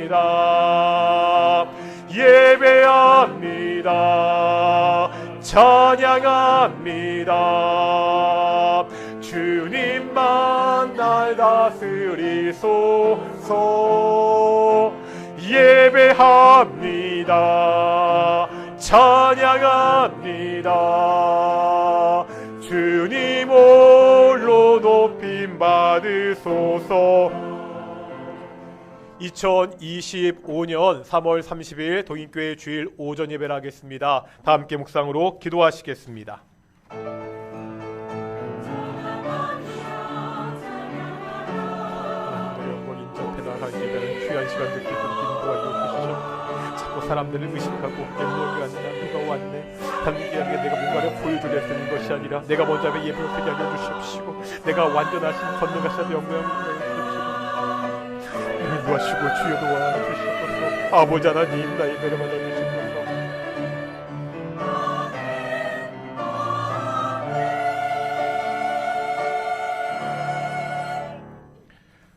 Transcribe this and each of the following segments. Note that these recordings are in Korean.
예배합니다. 예배합니다. 찬양합니다. 주님만 날 다스리소서. 예배합니다. 찬양합니다. 주님 홀로 높임 받으소서. 2025년 3월 30일 동인교회 주일 오전 예배를 하겠습니다. 다 함께 묵상으로 기도하시겠습니다. 귀한 시간 듣기 끊기는 도와주시죠. 자꾸 사람들을 의식하고 여기 왔나 누가 왔네 단기하게 내가 뭔가를 보여주려 쓰는 것이 아니라 내가 먼저 하면 예배를 드리게 하여 주십시오. 내가 완전하신 전능하신 영광을 주십시오. 무하시고 주여 도와주시옵소서. 아버지 하나님 나의 배를 받아주시옵소서.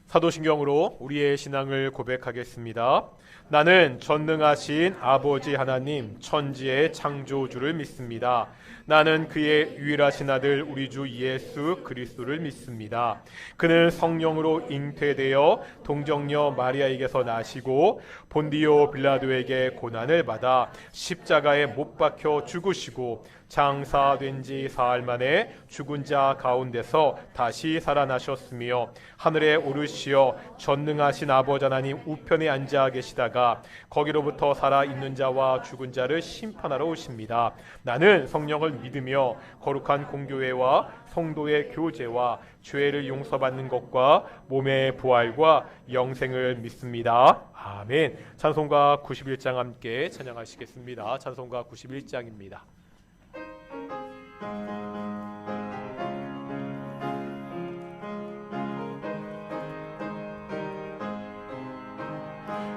사도신경으로 우리의 신앙을 고백하겠습니다. 나는 전능하신 아버지 하나님 천지의 창조주를 믿습니다. 나는 그의 유일하신 아들 우리 주 예수 그리스도를 믿습니다. 그는 성령으로 잉태되어 동정녀 마리아에게서 나시고 본디오 빌라도에게 고난을 받아 십자가에 못 박혀 죽으시고 장사된 지 사흘 만에 죽은 자 가운데서 다시 살아나셨으며 하늘에 오르시어 전능하신 아버지 하나님 우편에 앉아 계시다가 거기로부터 살아있는 자와 죽은 자를 심판하러 오십니다. 나는 성령을 믿으며 거룩한 공교회와 성도의 교제와 죄를 용서받는 것과 몸의 부활과 영생을 믿습니다. 아멘. 찬송가 91장 함께 찬양하시겠습니다. 찬송가 91장입니다.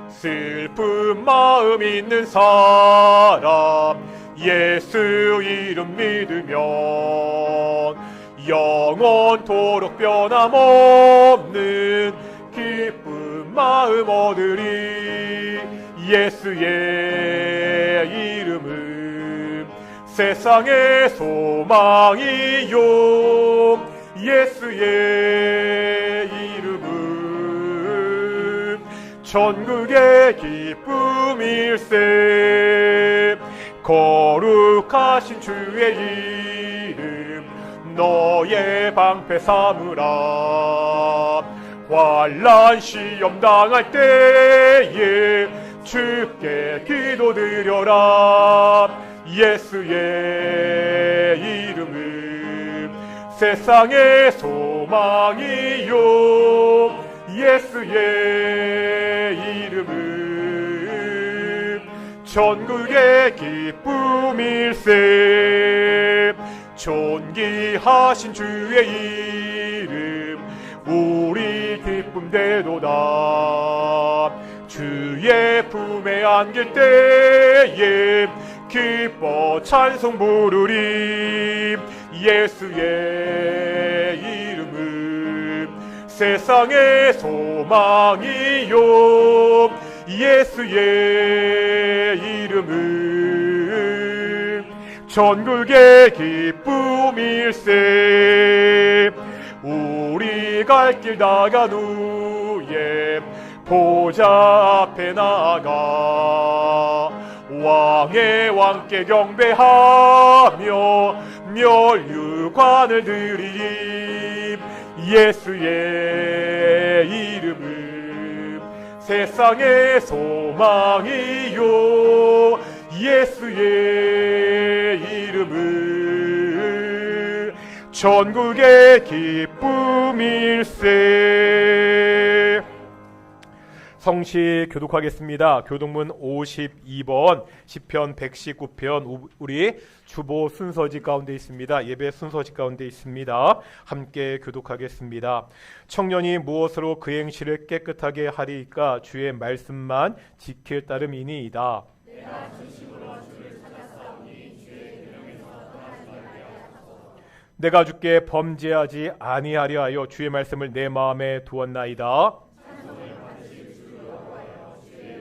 슬픈 마음 있는 사람 예수 이름 믿으면 영원토록 변함없는 기쁜 마음 얻으리. 예수의 이름은 세상의 소망이요 예수의 이름은 천국의 기쁨일세. 거룩하신 주의 이름 너의 방패 삼으라. 환난 시험 당할 때에 주께 기도드려라. 예수의 이름은 세상의 소망이요 예수의 이름은 천국의 기쁨일세. 존귀하신 주의 이름 우리 기쁨되도다. 주의 품에 안길 때에 기뻐 찬송 부르리. 예수의 이름은 세상의 소망이요 예수의 이름은 천국의 기쁨일세. 우리 갈 길 나간 후에 보좌 앞에 나가 왕의 왕께 경배하며 멸류관을 드리리. 예수의 이름은 세상의 소망이요 예수의 이름은 천국의 기쁨일세. 성시 교독하겠습니다. 교독문 52번 시편 119편 우리 주보 순서지 가운데 있습니다. 예배 순서지 가운데 있습니다. 함께 교독하겠습니다. 청년이 무엇으로 그 행실을 깨끗하게 하리이까 주의 말씀만 지킬 따름이니이다. 내가 진심으로 주를 찾았사오니 주의 계명에서 떠나지 말게 하소서. 내가 주께 범죄하지 아니하려 하여 주의 말씀을 내 마음에 두었나이다. 찬송을 받으실 주 여호와여 주의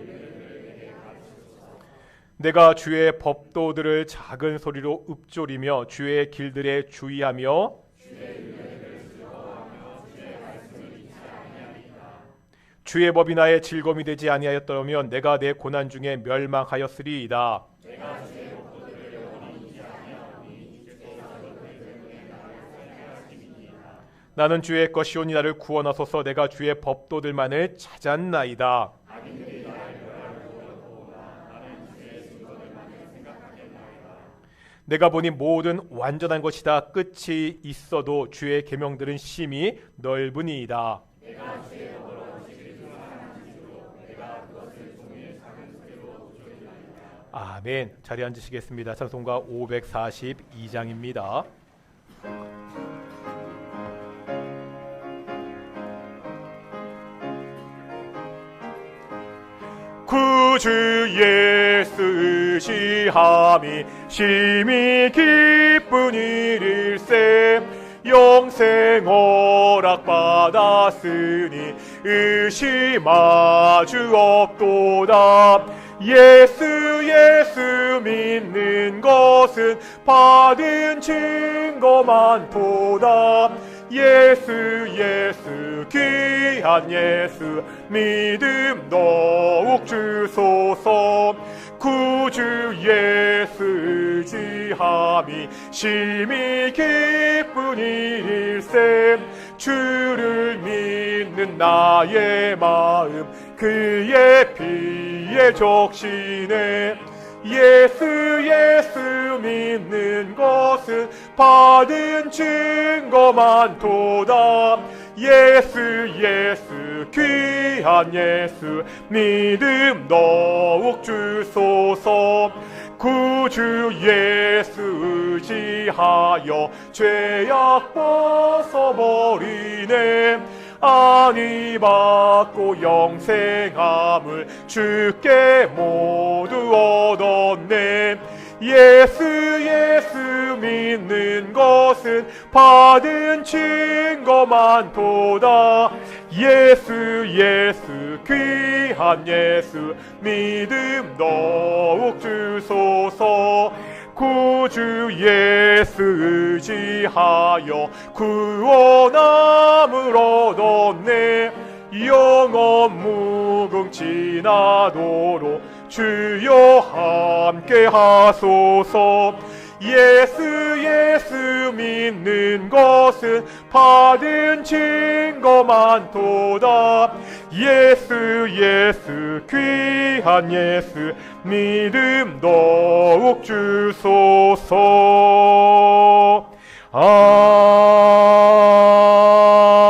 내가 주의 법도들을 작은 소리로 읊조리며 주의 길들에 주의하며 주의 법이 나의 즐거움이 되지 아니하였더라면 내가 내 고난 중에 멸망하였으리이다. 나는 주의 것이오니 나를 구원하소서. 내가 주의 법도들만을 찾았나이다. 내가 보니 모든 완전한 것이다. 끝이 있어도 주의 계명들은 심히 넓으니이다. 아멘. 자리에 앉으시겠습니다. 찬송가 542장입니다. 구주 예수 의지함이 심히 기쁜 일일세. 영생 허락 받았으니 의심하주 없도다. 예수 믿는 것은 받은 증거 많도다. 예수 귀한 예수 믿음 더욱 주소서. 구주 예수 의지함이 심히 기쁜 일일세. 주를 믿는 나의 마음 그의 피에 적시네. 예수 믿는 것은 받은 증거 많도다. 예수 귀한 예수 믿음 더욱 주소서. 구주 예수 의지하여 죄악 벗어버리네. 안위 받고 영생함을 주께 모두 얻었네. 예수 믿는 것은 받은 증거 많도다. 예수 귀한 예수 믿음 더욱 주소서. 구주 예수 의지하여 구원함을 얻었네. 영원 무궁지나도록 주여 함께 하소서. 예수 믿는 것은 받은 증거 많도다. 예수 귀한 예수 믿음 더욱 주소서.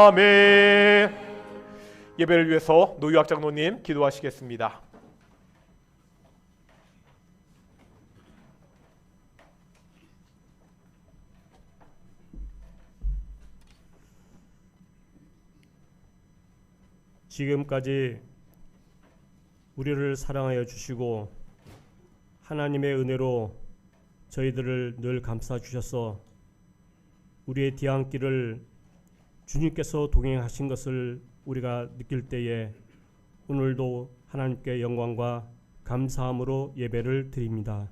아멘. 예배를 위해서 노유학 장로님 기도하시겠습니다. 지금까지 우리를 사랑하여 주시고 하나님의 은혜로 저희들을 늘 감싸 주셔서 우리의 뒤안길을 주님께서 동행하신 것을 우리가 느낄 때에 오늘도 하나님께 영광과 감사함으로 예배를 드립니다.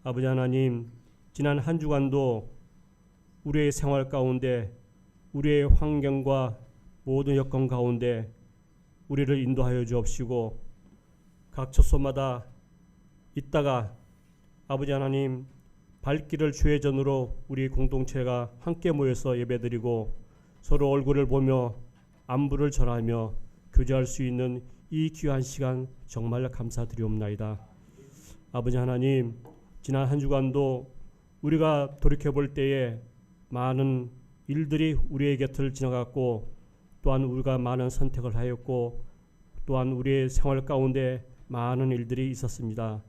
아버지 하나님, 지난 한 주간도 우리의 생활 가운데 우리의 환경과 모든 여건 가운데 우리를 인도하여 주옵시고 각 처소마다 있다가 아버지 하나님 발길을 주의 전으로 우리 공동체가 함께 모여서 예배드리고 서로 얼굴을 보며 안부를 전하며 교제할 수 있는 이 귀한 시간 정말 감사드리옵나이다. 아버지 하나님, 지난 한 주간도 우리가 돌이켜볼 때에 많은 일들이 우리의 곁을 지나갔고 또한 우리가 많은 선택을 하였고 또한 우리의 생활 가운데 많은 일들이 있었습니다.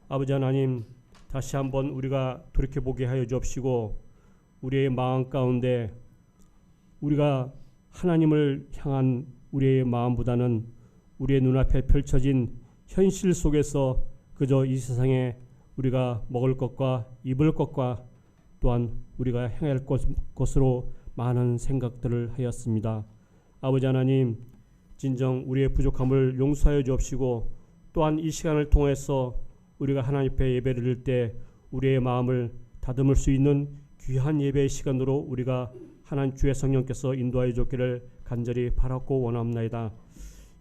아버지 하나님, 다시 한번 우리가 돌이켜보게 하여 주옵시고 우리의 마음 가운데 우리가 하나님을 향한 우리의 마음보다는 우리의 눈앞에 펼쳐진 현실 속에서 그저 이 세상에 우리가 먹을 것과 입을 것과 또한 우리가 행할 것으로 많은 생각들을 하였습니다. 아버지 하나님, 진정 우리의 부족함을 용서하여 주옵시고 또한 이 시간을 통해서 우리가 하나님 앞에 예배를 드릴 때 우리의 마음을 다듬을 수 있는 귀한 예배의 시간으로 우리가 하나님 주의 성령께서 인도하여 주기를 간절히 바랐고 원합나이다.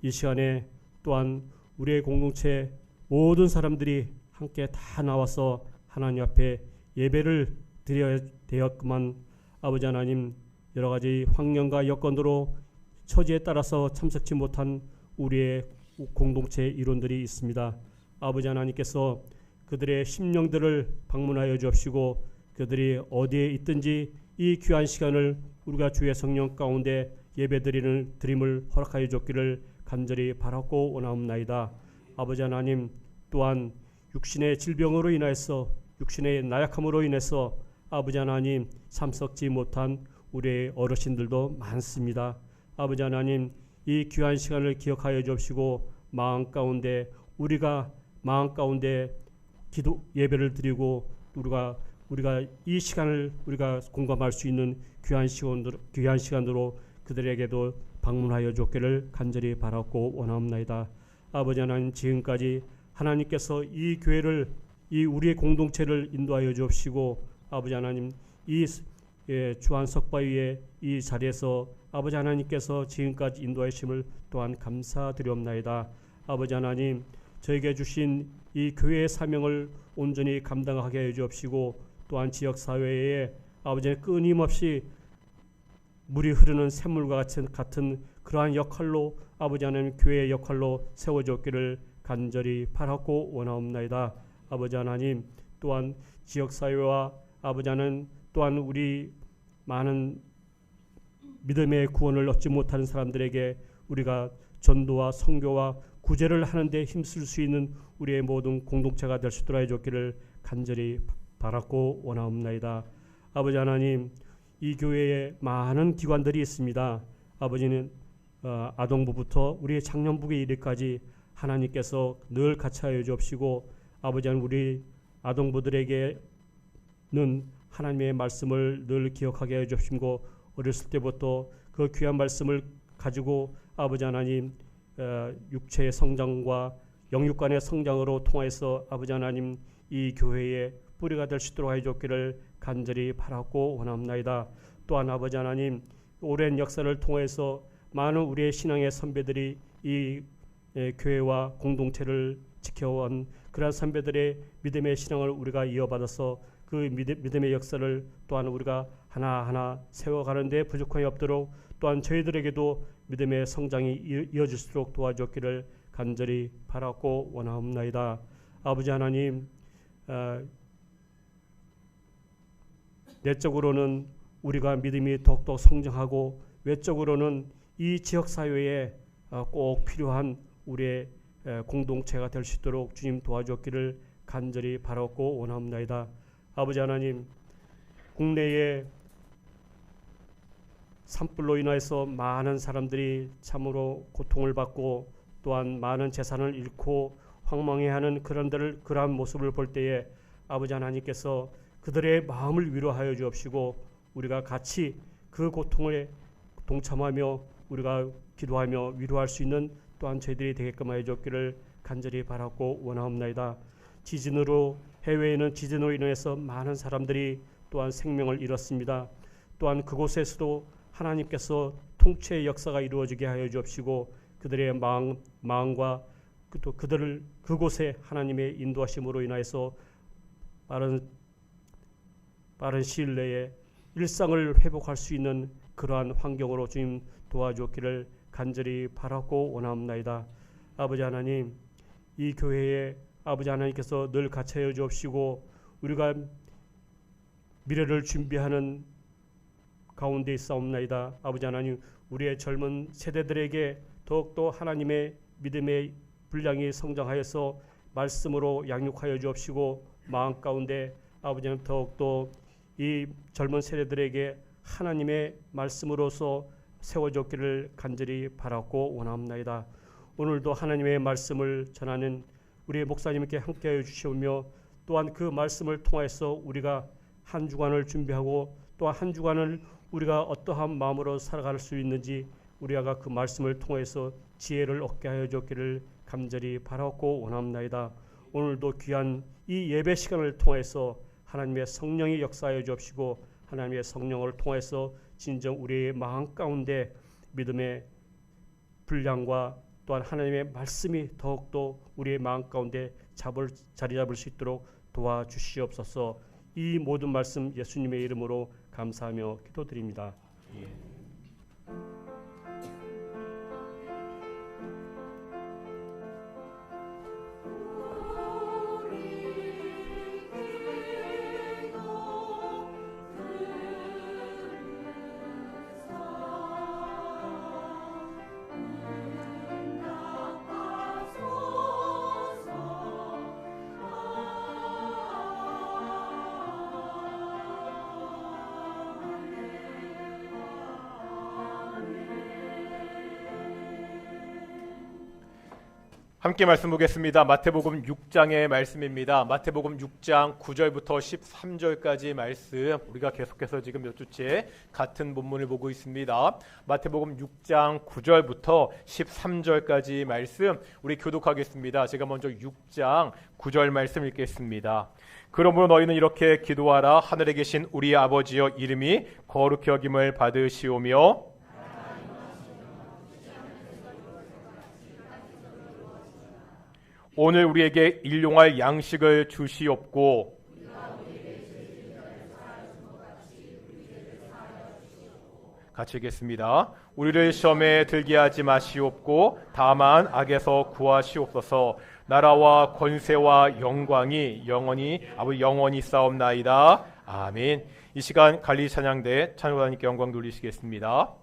이 시간에 또한 우리의 공동체 모든 사람들이 함께 다 나와서 하나님 앞에 예배를 드려야 되었구만. 아버지 하나님, 여러 가지 환경과 여건으로 처지에 따라서 참석치 못한 우리의 공동체 일원들이 있습니다. 아버지 하나님께서 그들의 심령들을 방문하여 주옵시고 그들이 어디에 있든지 이 귀한 시간을 우리가 주의 성령 가운데 예배드림을 허락하여 줬기를 간절히 바랐고 원하옵나이다. 아버지 하나님, 또한 육신의 질병으로 인하여서 육신의 나약함으로 인해서 아버지 하나님 참석지 못한 우리의 어르신들도 많습니다. 아버지 하나님, 이 귀한 시간을 기억하여 주옵시고 마음 가운데 우리가 마음 가운데 기도 예배를 드리고 우리가 이 시간을 우리가 공감할 수 있는 귀한 시간으로 그들에게도 방문하여 줬기를 간절히 바랐고 원하옵나이다. 아버지 하나님, 지금까지 하나님께서 이 교회를 이 우리의 공동체를 인도하여 주옵시고 아버지 하나님, 이 주한 석바 위에 이 자리에서 아버지 하나님께서 지금까지 인도하여 주심을 또한 감사드리옵나이다. 아버지 하나님, 저에게 주신 이 교회의 사명을 온전히 감당하게 해 주옵시고 또한 지역사회에 아버지 끊임없이 물이 흐르는 샘물과 같은 그러한 역할로 아버지 하나님 교회의 역할로 세워주었기를 간절히 바랐고 원하옵나이다. 아버지 하나님, 또한 지역사회와 아버지 하나님 또한 우리 많은 믿음의 구원을 얻지 못하는 사람들에게 우리가 전도와 선교와 구제를 하는 데 힘쓸 수 있는 우리의 모든 공동체가 될 수 있도록 해줬기를 간절히 바랐고 원하옵나이다. 아버지 하나님, 이 교회에 많은 기관들이 있습니다. 아버지는 아동부부터 우리의 장년부에 이르기까지 하나님께서 늘 같이하여 주옵시고 아버지 하나님, 우리 아동부들에게는 하나님의 말씀을 늘 기억하게 해 주옵시고 어렸을 때부터 그 귀한 말씀을 가지고 아버지 하나님 육체의 성장과 영육간의 성장으로 통해서 아버지 하나님 이 교회의 뿌리가 될 수 있도록 해줬기를 간절히 바랐고 원합나이다. 또한 아버지 하나님, 오랜 역사를 통해서 많은 우리의 신앙의 선배들이 이 교회와 공동체를 지켜온 그러한 선배들의 믿음의 신앙을 우리가 이어받아서 그 믿음의 역사를 또한 우리가 하나하나 세워가는 데 부족함이 없도록 또한 저희들에게도 믿음의 성장이 이어질수록 도와주었기를 간절히 바랐고 원하옵나이다. 아버지 하나님, 내적으로는 우리가 믿음이 더욱더 성장하고 외적으로는 이 지역사회에 꼭 필요한 우리의 공동체가 될 수 있도록 주님 도와주었기를 간절히 바랐고 원하옵나이다. 아버지 하나님, 국내에 산불로 인해서 많은 사람들이 참으로 고통을 받고 또한 많은 재산을 잃고 황망해하는 그러한 모습을 볼 때에 아버지 하나님께서 그들의 마음을 위로하여 주옵시고 우리가 같이 그 고통에 동참하며 우리가 기도하며 위로할 수 있는 또한 저희들이 되게끔 하여 주옵기를 간절히 바랐고 원하옵나이다. 해외에는 지진으로 인해서 많은 사람들이 또한 생명을 잃었습니다. 또한 그곳에서도 하나님께서 통치의 역사가 이루어지게 하여 주옵시고 그들의 마음과 또 그곳에 하나님의 인도하심으로 인하여서 빠른 시일 내에 일상을 회복할 수 있는 그러한 환경으로 주님 도와주었기를 간절히 바랐고 원하옵나이다. 아버지 하나님, 이 교회에 아버지 하나님께서 늘 같이하여 주옵시고 우리가 미래를 준비하는 가운데 있사옵나이다. 아버지 하나님, 우리의 젊은 세대들에게 더욱더 하나님의 믿음의 분량이 성장하여서 말씀으로 양육하여 주옵시고 마음 가운데 아버지 하나님 더욱더 이 젊은 세대들에게 하나님의 말씀으로서 세워줬기를 간절히 바랐고 원하옵나이다. 오늘도 하나님의 말씀을 전하는 우리 목사님께 함께하여 주시오며 또한 그 말씀을 통해서 우리가 한 주간을 준비하고 또 한 주간을 우리가 어떠한 마음으로 살아갈 수 있는지 우리가 그 말씀을 통해서 지혜를 얻게 하여 주기를 간절히 바랐고 원합나이다. 오늘도 귀한 이 예배 시간을 통해서 하나님의 성령이 역사하여 주옵시고 하나님의 성령을 통해서 진정 우리의 마음 가운데 믿음의 분량과 또한 하나님의 말씀이 더욱더 우리의 마음 가운데 자리 잡을 수 있도록 도와주시옵소서. 이 모든 말씀 예수님의 이름으로 감사하며 기도드립니다. 함께 말씀 보겠습니다. 마태복음 6장의 말씀입니다. 마태복음 6장 9절부터 13절까지 말씀, 우리가 계속해서 지금 몇 주째 같은 본문을 보고 있습니다. 마태복음 6장 9절부터 13절까지 말씀 우리 교독하겠습니다. 제가 먼저 6장 9절 말씀 읽겠습니다. 그러므로 너희는 이렇게 기도하라. 하늘에 계신 우리 아버지여, 이름이 거룩히 여김을 받으시오며 오늘 우리에게 일용할 양식을 주시옵고 같이 읽겠습니다. 우리를 시험에 들게 하지 마시옵고 다만 악에서 구하시옵소서. 나라와 권세와 영광이 영원히 싸움나이다. 아멘. 이 시간 갈리 찬양대 찬양단님께 영광 돌리시겠습니다.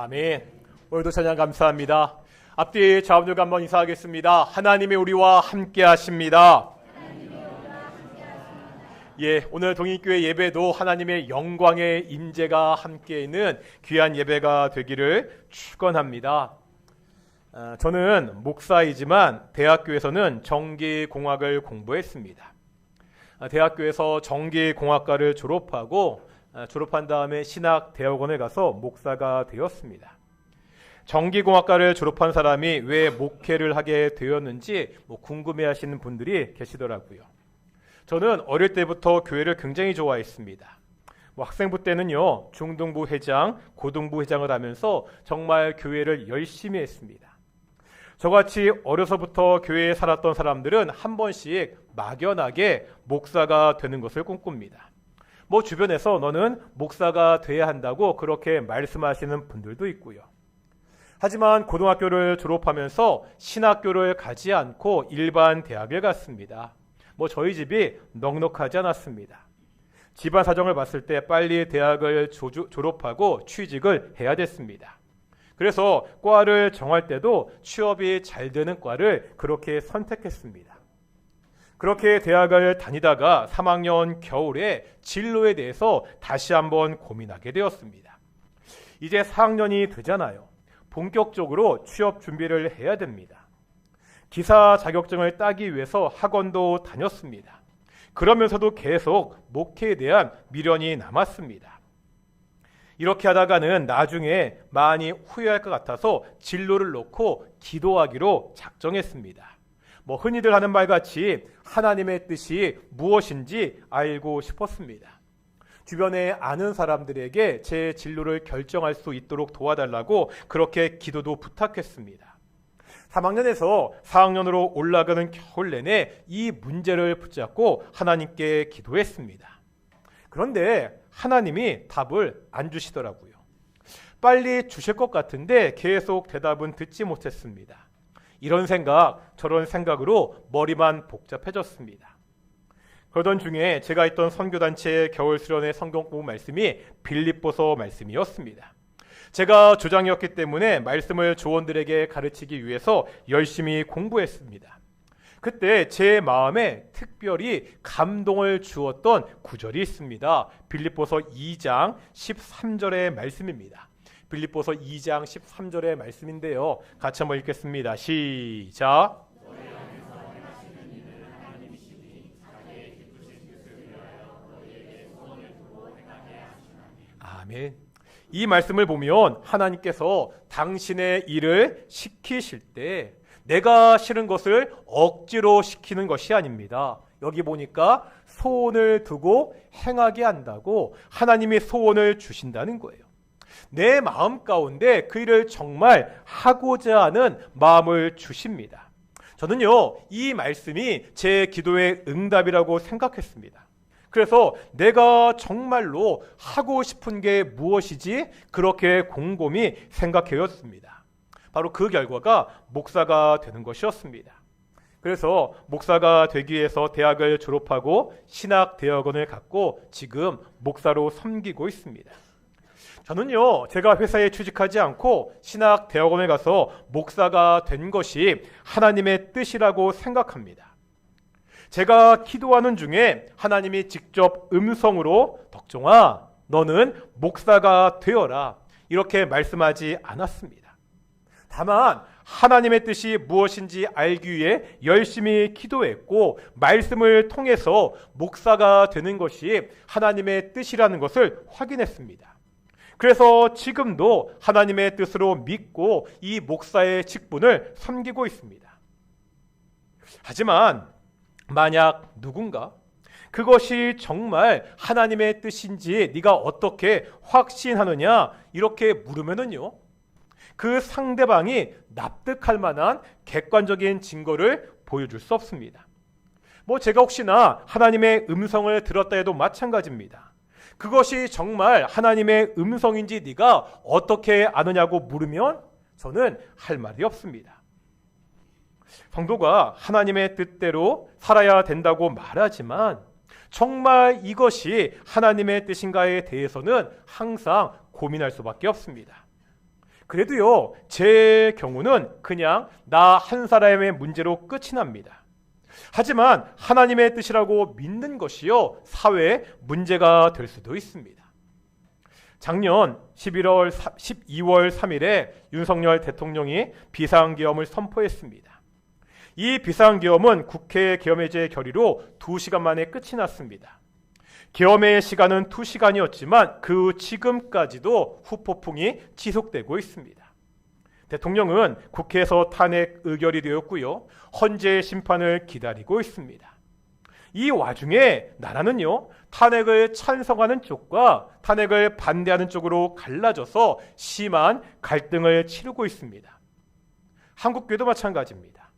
아멘. 오늘도 찬양 감사합니다. 앞뒤 좌우들과 한번 인사하겠습니다. 하나님이 우리와 함께 하십니다. 오늘 동익교회 예배도 하나님의 영광의 임재가 함께 있는 귀한 예배가 되기를 축원합니다. 저는 목사이지만 대학교에서는 전기공학을 공부했습니다. 대학교에서 전기공학과를 졸업하고 졸업한 다음에 신학대학원에 가서 목사가 되었습니다. 전기공학과를 졸업한 사람이 왜 목회를 하게 되었는지 궁금해하시는 분들이 계시더라고요. 저는 어릴 때부터 교회를 굉장히 좋아했습니다. 학생부 때는요, 중등부 회장, 고등부 회장을 하면서 정말 교회를 열심히 했습니다. 저같이 어려서부터 교회에 살았던 사람들은 한 번씩 막연하게 목사가 되는 것을 꿈꿉니다. 주변에서 너는 목사가 돼야 한다고 그렇게 말씀하시는 분들도 있고요. 하지만 고등학교를 졸업하면서 신학교를 가지 않고 일반 대학을 갔습니다. 저희 집이 넉넉하지 않았습니다. 집안 사정을 봤을 때 빨리 대학을 졸업하고 취직을 해야 됐습니다. 그래서 과를 정할 때도 취업이 잘 되는 과를 그렇게 선택했습니다. 그렇게 대학을 다니다가 3학년 겨울에 진로에 대해서 다시 한번 고민하게 되었습니다. 이제 4학년이 되잖아요. 본격적으로 취업 준비를 해야 됩니다. 기사 자격증을 따기 위해서 학원도 다녔습니다. 그러면서도 계속 목회에 대한 미련이 남았습니다. 이렇게 하다가는 나중에 많이 후회할 것 같아서 진로를 놓고 기도하기로 작정했습니다. 흔히들 하는 말같이 하나님의 뜻이 무엇인지 알고 싶었습니다. 주변에 아는 사람들에게 제 진로를 결정할 수 있도록 도와달라고 그렇게 기도도 부탁했습니다. 3학년에서 4학년으로 올라가는 겨울 내내 이 문제를 붙잡고 하나님께 기도했습니다. 그런데 하나님이 답을 안 주시더라고요. 빨리 주실 것 같은데 계속 대답은 듣지 못했습니다. 이런 생각, 저런 생각으로 머리만 복잡해졌습니다. 그러던 중에 제가 있던 선교단체의 겨울 수련회 성경공부 말씀이 빌립보서 말씀이었습니다. 제가 조장이었기 때문에 말씀을 조원들에게 가르치기 위해서 열심히 공부했습니다. 그때 제 마음에 특별히 감동을 주었던 구절이 있습니다. 빌립보서 2장 13절의 말씀입니다. 빌립보서 2장 13절의 말씀인데요. 같이 한번 읽겠습니다. 시작. 아멘. 이 말씀을 보면 하나님께서 당신의 일을 시키실 때 내가 싫은 것을 억지로 시키는 것이 아닙니다. 여기 보니까 소원을 두고 행하게 한다고 하나님이 소원을 주신다는 거예요. 내 마음 가운데 그 일을 정말 하고자 하는 마음을 주십니다. 저는요, 이 말씀이 제 기도의 응답이라고 생각했습니다. 그래서 내가 정말로 하고 싶은 게 무엇이지 그렇게 곰곰이 생각해왔습니다. 바로 그 결과가 목사가 되는 것이었습니다. 그래서 목사가 되기 위해서 대학을 졸업하고 신학대학원을 갔고 지금 목사로 섬기고 있습니다. 저는요, 제가 회사에 취직하지 않고 신학대학원에 가서 목사가 된 것이 하나님의 뜻이라고 생각합니다. 제가 기도하는 중에 하나님이 직접 음성으로 덕종아, 너는 목사가 되어라 이렇게 말씀하지 않았습니다. 다만 하나님의 뜻이 무엇인지 알기 위해 열심히 기도했고 말씀을 통해서 목사가 되는 것이 하나님의 뜻이라는 것을 확인했습니다. 그래서 지금도 하나님의 뜻으로 믿고 이 목사의 직분을 섬기고 있습니다. 하지만 만약 누군가 그것이 정말 하나님의 뜻인지 네가 어떻게 확신하느냐 이렇게 물으면은요, 그 상대방이 납득할 만한 객관적인 증거를 보여줄 수 없습니다. 제가 혹시나 하나님의 음성을 들었다 해도 마찬가지입니다. 그것이 정말 하나님의 음성인지 네가 어떻게 아느냐고 물으면 저는 할 말이 없습니다. 성도가 하나님의 뜻대로 살아야 된다고 말하지만 정말 이것이 하나님의 뜻인가에 대해서는 항상 고민할 수밖에 없습니다. 그래도요, 제 경우는 그냥 나 한 사람의 문제로 끝이 납니다. 하지만 하나님의 뜻이라고 믿는 것이요, 사회에 문제가 될 수도 있습니다. 작년 12월 3일에 윤석열 대통령이 비상계엄을 선포했습니다. 이 비상계엄은 국회 계엄해제 결의로 2시간 만에 끝이 났습니다. 계엄의 시간은 2시간이었지만 그 지금까지도 후폭풍이 지속되고 있습니다. 대통령은 국회에서 탄핵 의결이 되었고요, 헌재 심판을 기다리고 있습니다. 이 와중에 나라는요, 탄핵을 찬성하는 쪽과 탄핵을 반대하는 쪽으로 갈라져서 심한 갈등을 치르고 있습니다. 한국교회도 마찬가지입니다.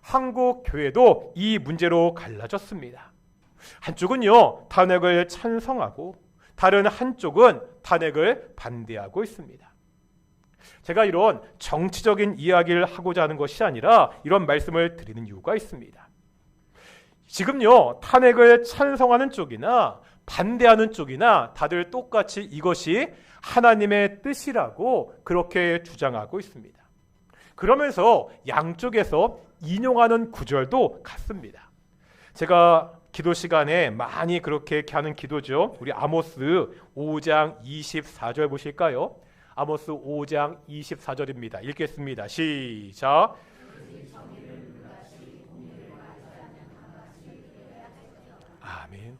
한국교회도 이 문제로 갈라졌습니다. 한쪽은요, 탄핵을 찬성하고 다른 한쪽은 탄핵을 반대하고 있습니다. 제가 이런 정치적인 이야기를 하고자 하는 것이 아니라 이런 말씀을 드리는 이유가 있습니다. 지금요, 탄핵을 찬성하는 쪽이나 반대하는 쪽이나 다들 똑같이 이것이 하나님의 뜻이라고 그렇게 주장하고 있습니다. 그러면서 양쪽에서 인용하는 구절도 같습니다. 제가 기도 시간에 많이 그렇게 하는 기도죠. 우리 아모스 5장 24절 보실까요? 아모스 5장 24절입니다. 읽겠습니다. 시작. 아멘.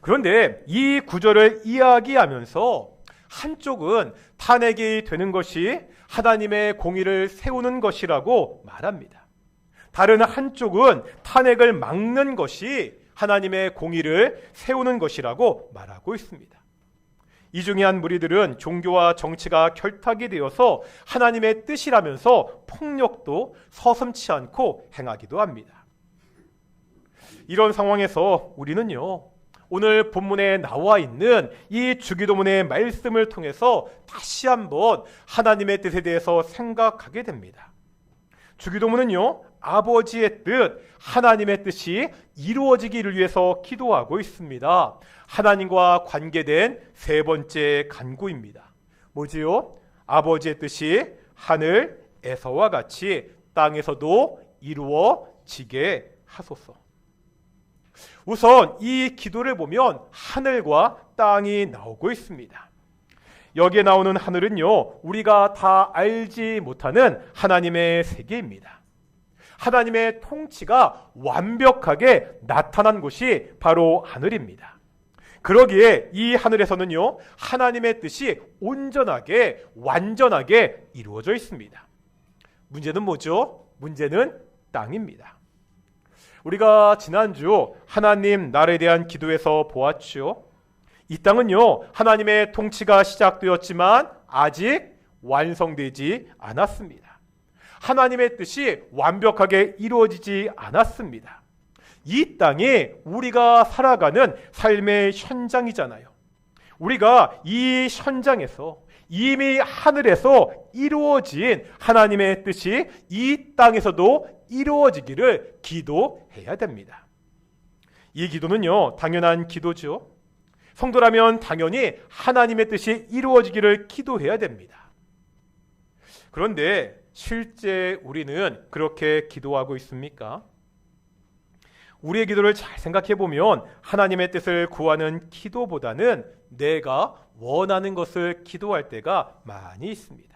그런데 이 구절을 이야기하면서 한쪽은 탄핵이 되는 것이 하나님의 공의를 세우는 것이라고 말합니다. 다른 한쪽은 탄핵을 막는 것이 하나님의 공의를 세우는 것이라고 말하고 있습니다. 이 중에 한 무리들은 종교와 정치가 결탁이 되어서 하나님의 뜻이라면서 폭력도 서슴지 않고 행하기도 합니다. 이런 상황에서 우리는요, 오늘 본문에 나와 있는 이 주기도문의 말씀을 통해서 다시 한번 하나님의 뜻에 대해서 생각하게 됩니다. 주기도문은요, 아버지의 뜻, 하나님의 뜻이 이루어지기를 위해서 기도하고 있습니다. 하나님과 관계된 세 번째 간구입니다. 뭐지요? 아버지의 뜻이 하늘에서와 같이 땅에서도 이루어지게 하소서. 우선 이 기도를 보면 하늘과 땅이 나오고 있습니다. 여기에 나오는 하늘은요, 우리가 다 알지 못하는 하나님의 세계입니다. 하나님의 통치가 완벽하게 나타난 곳이 바로 하늘입니다. 그러기에 이 하늘에서는요, 하나님의 뜻이 온전하게 완전하게 이루어져 있습니다. 문제는 뭐죠? 문제는 땅입니다. 우리가 지난주 하나님 나라에 대한 기도에서 보았죠. 이 땅은요, 하나님의 통치가 시작되었지만 아직 완성되지 않았습니다. 하나님의 뜻이 완벽하게 이루어지지 않았습니다. 이 땅이 우리가 살아가는 삶의 현장이잖아요. 우리가 이 현장에서 이미 하늘에서 이루어진 하나님의 뜻이 이 땅에서도 이루어지기를 기도해야 됩니다. 이 기도는요, 당연한 기도죠. 성도라면 당연히 하나님의 뜻이 이루어지기를 기도해야 됩니다. 그런데 실제 우리는 그렇게 기도하고 있습니까? 우리의 기도를 잘 생각해 보면 하나님의 뜻을 구하는 기도보다는 내가 원하는 것을 기도할 때가 많이 있습니다.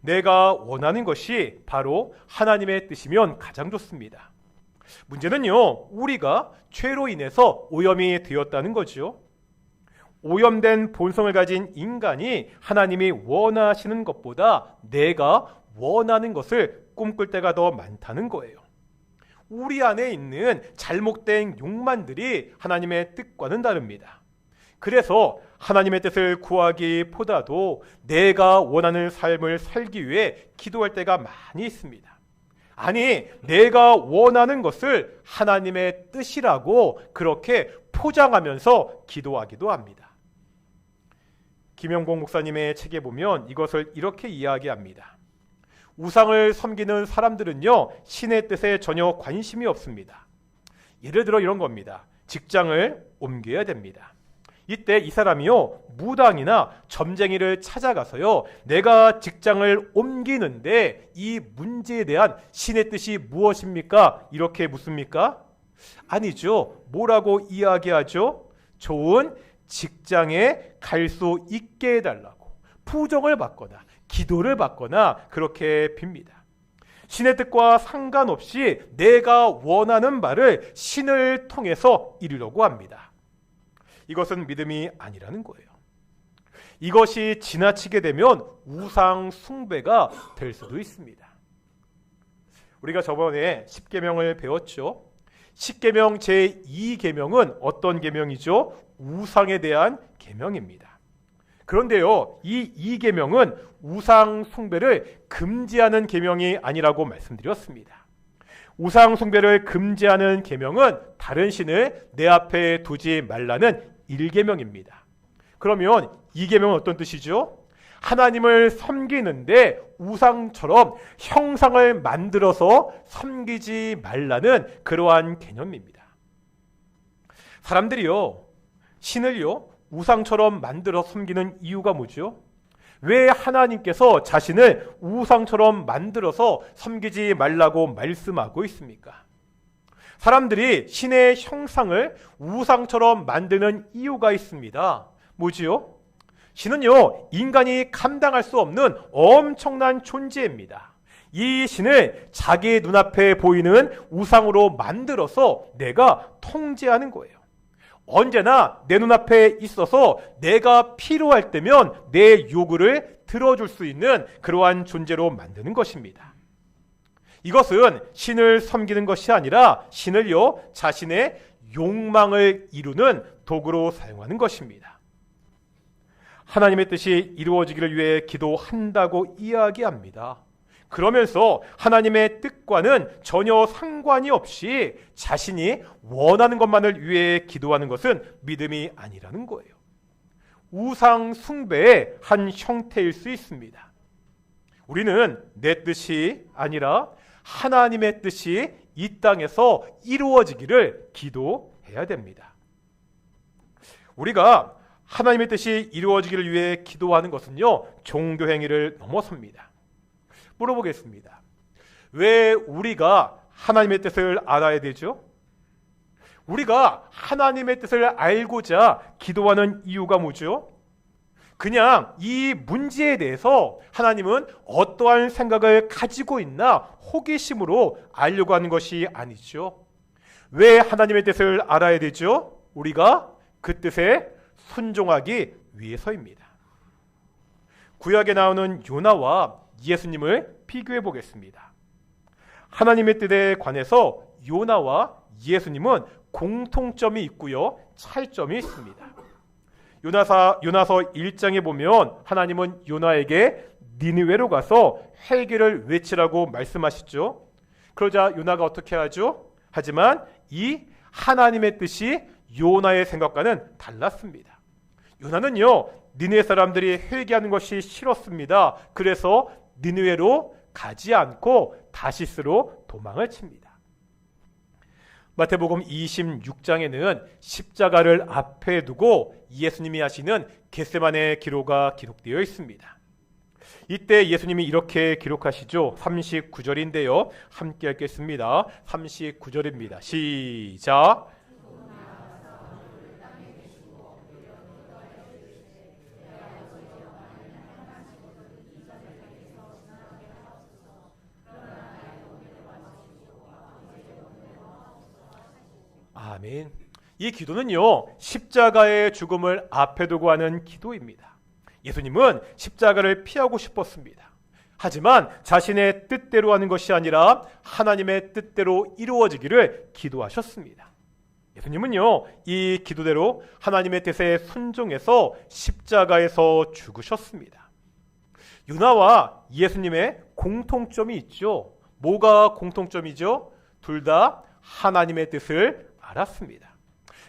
내가 원하는 것이 바로 하나님의 뜻이면 가장 좋습니다. 문제는요, 우리가 죄로 인해서 오염이 되었다는 거죠. 오염된 본성을 가진 인간이 하나님이 원하시는 것보다 내가 원하는 것을 꿈꿀 때가 더 많다는 거예요. 우리 안에 있는 잘못된 욕망들이 하나님의 뜻과는 다릅니다. 그래서 하나님의 뜻을 구하기보다도 내가 원하는 삶을 살기 위해 기도할 때가 많이 있습니다. 아니, 내가 원하는 것을 하나님의 뜻이라고 그렇게 포장하면서 기도하기도 합니다. 김영복 목사님의 책에 보면 이것을 이렇게 이야기합니다. 우상을 섬기는 사람들은요, 신의 뜻에 전혀 관심이 없습니다. 예를 들어 이런 겁니다. 직장을 옮겨야 됩니다. 이때 이 사람이요, 무당이나 점쟁이를 찾아가서요, 내가 직장을 옮기는데 이 문제에 대한 신의 뜻이 무엇입니까? 이렇게 묻습니까? 아니죠. 뭐라고 이야기하죠? 좋은 직장에 갈 수 있게 해달라고 부정을 받거나 기도를 받거나 그렇게 빕니다. 신의 뜻과 상관없이 내가 원하는 바를 신을 통해서 이루려고 합니다. 이것은 믿음이 아니라는 거예요. 이것이 지나치게 되면 우상 숭배가 될 수도 있습니다. 우리가 저번에 십계명을 배웠죠. 십계명 제2계명은 어떤 계명이죠? 우상에 대한 계명입니다. 그런데요, 이 2계명은 우상 숭배를 금지하는 계명이 아니라고 말씀드렸습니다. 우상 숭배를 금지하는 계명은 다른 신을 내 앞에 두지 말라는 1계명입니다. 그러면 2계명은 어떤 뜻이죠? 하나님을 섬기는데 우상처럼 형상을 만들어서 섬기지 말라는 그러한 개념입니다. 사람들이요, 신을요, 우상처럼 만들어 섬기는 이유가 뭐죠? 왜 하나님께서 자신을 우상처럼 만들어서 섬기지 말라고 말씀하고 있습니까? 사람들이 신의 형상을 우상처럼 만드는 이유가 있습니다. 뭐지요? 신은요, 인간이 감당할 수 없는 엄청난 존재입니다. 이 신을 자기 눈앞에 보이는 우상으로 만들어서 내가 통제하는 거예요. 언제나 내 눈앞에 있어서 내가 필요할 때면 내 요구를 들어줄 수 있는 그러한 존재로 만드는 것입니다. 이것은 신을 섬기는 것이 아니라 신을요, 자신의 욕망을 이루는 도구로 사용하는 것입니다. 하나님의 뜻이 이루어지기를 위해 기도한다고 이야기합니다. 그러면서 하나님의 뜻과는 전혀 상관이 없이 자신이 원하는 것만을 위해 기도하는 것은 믿음이 아니라는 거예요. 우상 숭배의 한 형태일 수 있습니다. 우리는 내 뜻이 아니라 하나님의 뜻이 이 땅에서 이루어지기를 기도해야 됩니다. 우리가 하나님의 뜻이 이루어지기를 위해 기도하는 것은요, 종교 행위를 넘어섭니다. 물어보겠습니다. 왜 우리가 하나님의 뜻을 알아야 되죠? 우리가 하나님의 뜻을 알고자 기도하는 이유가 뭐죠? 그냥 이 문제에 대해서 하나님은 어떠한 생각을 가지고 있나 호기심으로 알려고 하는 것이 아니죠. 왜 하나님의 뜻을 알아야 되죠? 우리가 그 뜻에 순종하기 위해서입니다. 구약에 나오는 요나와 예수님을 비교해 보겠습니다. 하나님의 뜻에 관해서 요나와 예수님은 공통점이 있고요, 차이점이 있습니다. 요나서 1장에 보면 하나님은 요나에게 니느웨로 가서 회개를 외치라고 말씀하시죠. 그러자 요나가 어떻게 하죠? 하지만 이 하나님의 뜻이 요나의 생각과는 달랐습니다. 요나는요, 니느웨 사람들이 회개하는 것이 싫었습니다. 그래서 니느웨로 가지 않고 다시스로 도망을 칩니다. 마태복음 26장에는 십자가를 앞에 두고 예수님이 하시는 겟세마네 기도가 기록되어 있습니다. 이때 예수님이 이렇게 기록하시죠. 39절인데요. 함께 읽겠습니다. 39절입니다. 시작. 아멘. 이 기도는요, 십자가의 죽음을 앞에 두고 하는 기도입니다. 예수님은 십자가를 피하고 싶었습니다. 하지만 자신의 뜻대로 하는 것이 아니라 하나님의 뜻대로 이루어지기를 기도하셨습니다. 예수님은요, 이 기도대로 하나님의 뜻에 순종해서 십자가에서 죽으셨습니다. 요나와 예수님의 공통점이 있죠. 뭐가 공통점이죠? 둘 다 하나님의 뜻을 알았습니다.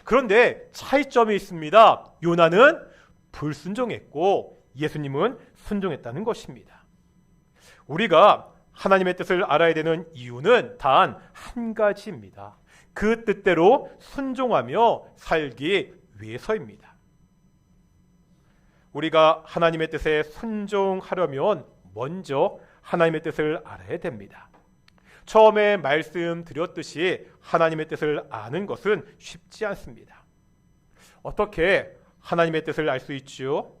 그런데 차이점이 있습니다. 요나는 불순종했고 예수님은 순종했다는 것입니다. 우리가 하나님의 뜻을 알아야 되는 이유는 단 한 가지입니다. 그 뜻대로 순종하며 살기 위해서입니다. 우리가 하나님의 뜻에 순종하려면 먼저 하나님의 뜻을 알아야 됩니다. 처음에 말씀드렸듯이 하나님의 뜻을 아는 것은 쉽지 않습니다. 어떻게 하나님의 뜻을 알 수 있죠?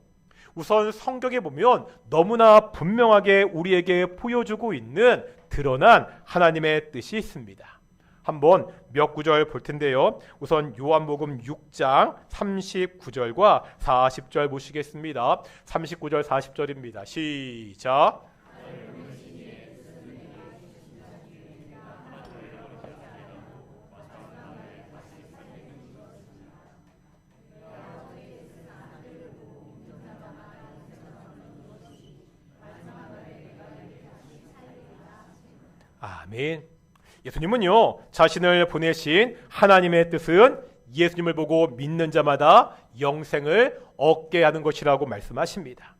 우선 성경에 보면 너무나 분명하게 우리에게 보여주고 있는 드러난 하나님의 뜻이 있습니다. 한번 몇 구절 볼 텐데요. 우선 요한복음 6장 39절과 40절 보시겠습니다. 39절 40절입니다. 시작. 아멘. 예수님은요, 자신을 보내신 하나님의 뜻은 예수님을 보고 믿는 자마다 영생을 얻게 하는 것이라고 말씀하십니다.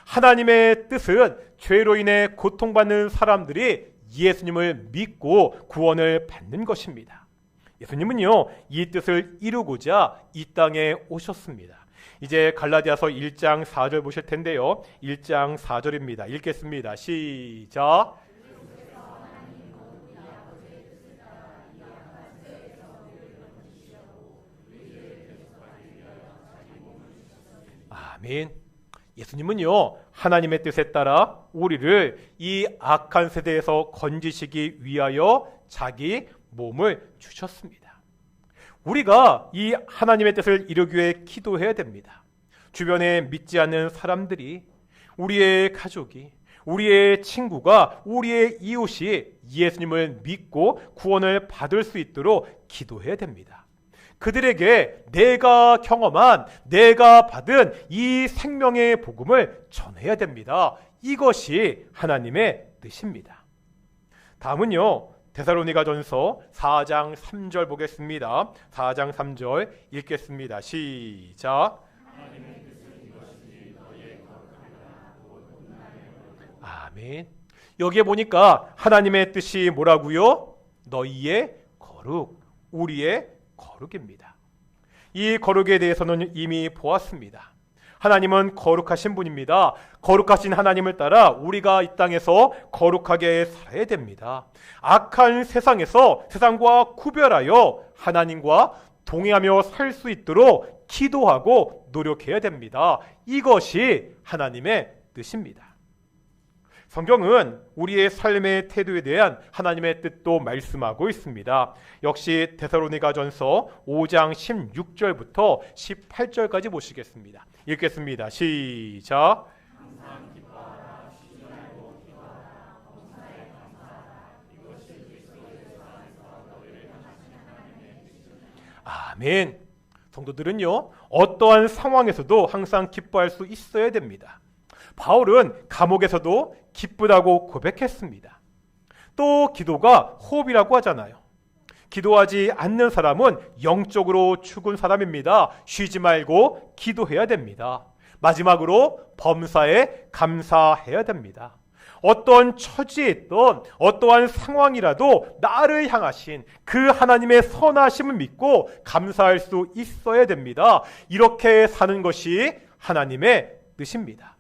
하나님의 뜻은 죄로 인해 고통받는 사람들이 예수님을 믿고 구원을 받는 것입니다. 예수님은요, 이 뜻을 이루고자 이 땅에 오셨습니다. 이제 갈라디아서 1장 4절 보실 텐데요. 1장 4절입니다. 읽겠습니다. 시작. 아멘. 예수님은요, 하나님의 뜻에 따라 우리를 이 악한 세대에서 건지시기 위하여 자기 몸을 주셨습니다. 우리가 이 하나님의 뜻을 이루기 위해 기도해야 됩니다. 주변에 믿지 않는 사람들이, 우리의 가족이, 우리의 친구가, 우리의 이웃이 예수님을 믿고 구원을 받을 수 있도록 기도해야 됩니다. 그들에게 내가 경험한, 내가 받은 이 생명의 복음을 전해야 됩니다. 이것이 하나님의 뜻입니다. 다음은요, 데살로니가전서 4장 3절 보겠습니다. 4장 3절 읽겠습니다. 시작. 아멘. 여기에 보니까 하나님의 뜻이 뭐라고요? 너희의 거룩, 우리의 거룩입니다. 이 거룩에 대해서는 이미 보았습니다. 하나님은 거룩하신 분입니다. 거룩하신 하나님을 따라 우리가 이 땅에서 거룩하게 살아야 됩니다. 악한 세상에서 세상과 구별하여 하나님과 동행하며 살 수 있도록 기도하고 노력해야 됩니다. 이것이 하나님의 뜻입니다. 성경은 우리의 삶의 태도에 대한 하나님의 뜻도 말씀하고 있습니다. 역시 데살로니가전서 5장 16절부터 18절까지 보시겠습니다. 읽겠습니다. 시작. 아멘. 성도들은요, 어떠한 상황에서도 항상 기뻐할 수 있어야 됩니다. 바울은 감옥에서도 기쁘다고 고백했습니다. 또 기도가 호흡이라고 하잖아요. 기도하지 않는 사람은 영적으로 죽은 사람입니다. 쉬지 말고 기도해야 됩니다. 마지막으로 범사에 감사해야 됩니다. 어떤 처지에 있던 어떠한 상황이라도 나를 향하신 그 하나님의 선하심을 믿고 감사할 수 있어야 됩니다. 이렇게 사는 것이 하나님의 뜻입니다.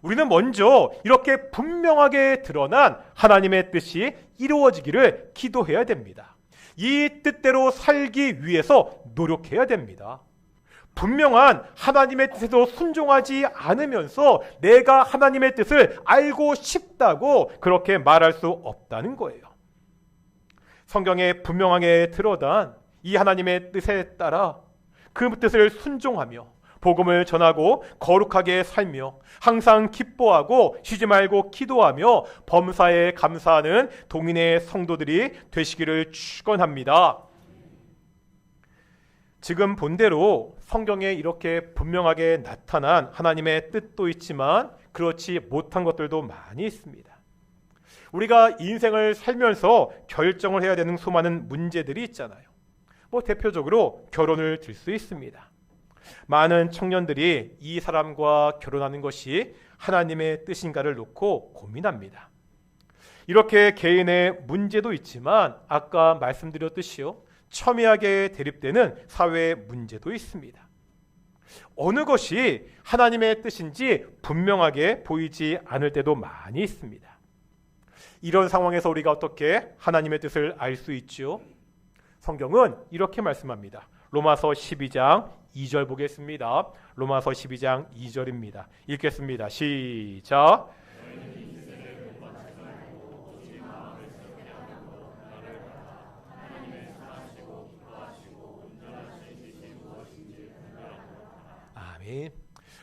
우리는 먼저 이렇게 분명하게 드러난 하나님의 뜻이 이루어지기를 기도해야 됩니다. 이 뜻대로 살기 위해서 노력해야 됩니다. 분명한 하나님의 뜻에도 순종하지 않으면서 내가 하나님의 뜻을 알고 싶다고 그렇게 말할 수 없다는 거예요. 성경에 분명하게 드러난 이 하나님의 뜻에 따라 그 뜻을 순종하며 복음을 전하고 거룩하게 살며 항상 기뻐하고 쉬지 말고 기도하며 범사에 감사하는 동인의 성도들이 되시기를 축원합니다. 지금 본대로 성경에 이렇게 분명하게 나타난 하나님의 뜻도 있지만 그렇지 못한 것들도 많이 있습니다. 우리가 인생을 살면서 결정을 해야 되는 수많은 문제들이 있잖아요. 대표적으로 결혼을 들 수 있습니다. 많은 청년들이 이 사람과 결혼하는 것이 하나님의 뜻인가를 놓고 고민합니다. 이렇게 개인의 문제도 있지만 아까 말씀드렸듯이요, 첨예하게 대립되는 사회의 문제도 있습니다. 어느 것이 하나님의 뜻인지 분명하게 보이지 않을 때도 많이 있습니다. 이런 상황에서 우리가 어떻게 하나님의 뜻을 알 수 있죠? 성경은 이렇게 말씀합니다. 로마서 12장 2절 보겠습니다. 로마서 12장 2절입니다. 읽겠습니다. 시작. 아멘.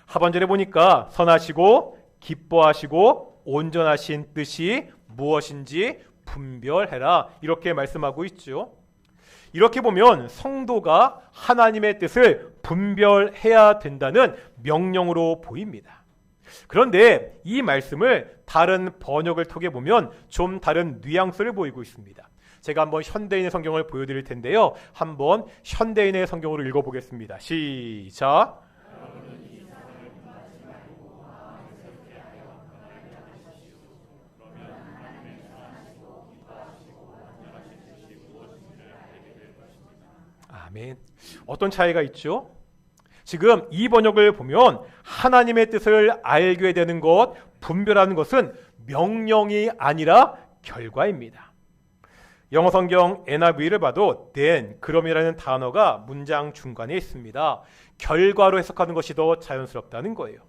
하반절에 보니까 선하시고 기뻐하시고 온전하신 뜻이 무엇인지 분별해라, 이렇게 말씀하고 있죠. 이렇게 보면 성도가 하나님의 뜻을 분별해야 된다는 명령으로 보입니다. 그런데 이 말씀을 다른 번역을 통해 보면 좀 다른 뉘앙스를 보이고 있습니다. 제가 한번 현대인의 성경을 보여드릴 텐데요. 한번 현대인의 성경으로 읽어보겠습니다. 시작. 아멘. 어떤 차이가 있죠? 지금 이 번역을 보면 하나님의 뜻을 알게 되는 것, 분별하는 것은 명령이 아니라 결과입니다. 영어 성경 NIV를 봐도 then, 그럼이라는 단어가 문장 중간에 있습니다. 결과로 해석하는 것이 더 자연스럽다는 거예요.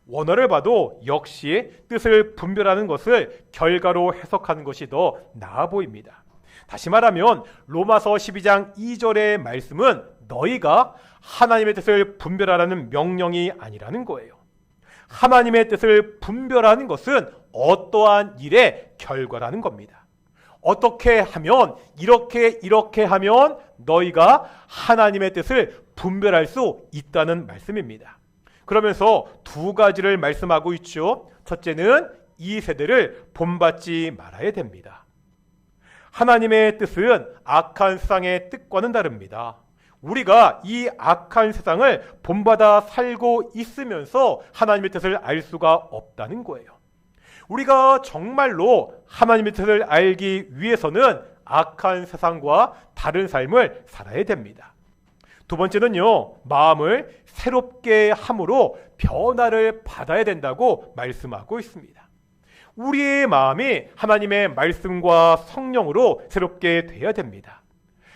원어를 봐도 역시 뜻을 분별하는 것을 결과로 해석하는 것이 더 나아 보입니다. 다시 말하면 로마서 12장 2절의 말씀은 너희가 하나님의 뜻을 분별하라는 명령이 아니라는 거예요. 하나님의 뜻을 분별하는 것은 어떠한 일의 결과라는 겁니다. 어떻게 하면, 이렇게 하면 너희가 하나님의 뜻을 분별할 수 있다는 말씀입니다. 그러면서 두 가지를 말씀하고 있죠. 첫째는 이 세대를 본받지 말아야 됩니다. 하나님의 뜻은 악한 세상의 뜻과는 다릅니다. 우리가 이 악한 세상을 본받아 살고 있으면서 하나님의 뜻을 알 수가 없다는 거예요. 우리가 정말로 하나님의 뜻을 알기 위해서는 악한 세상과 다른 삶을 살아야 됩니다. 두 번째는요, 마음을 새롭게 함으로 변화를 받아야 된다고 말씀하고 있습니다. 우리의 마음이 하나님의 말씀과 성령으로 새롭게 돼야 됩니다.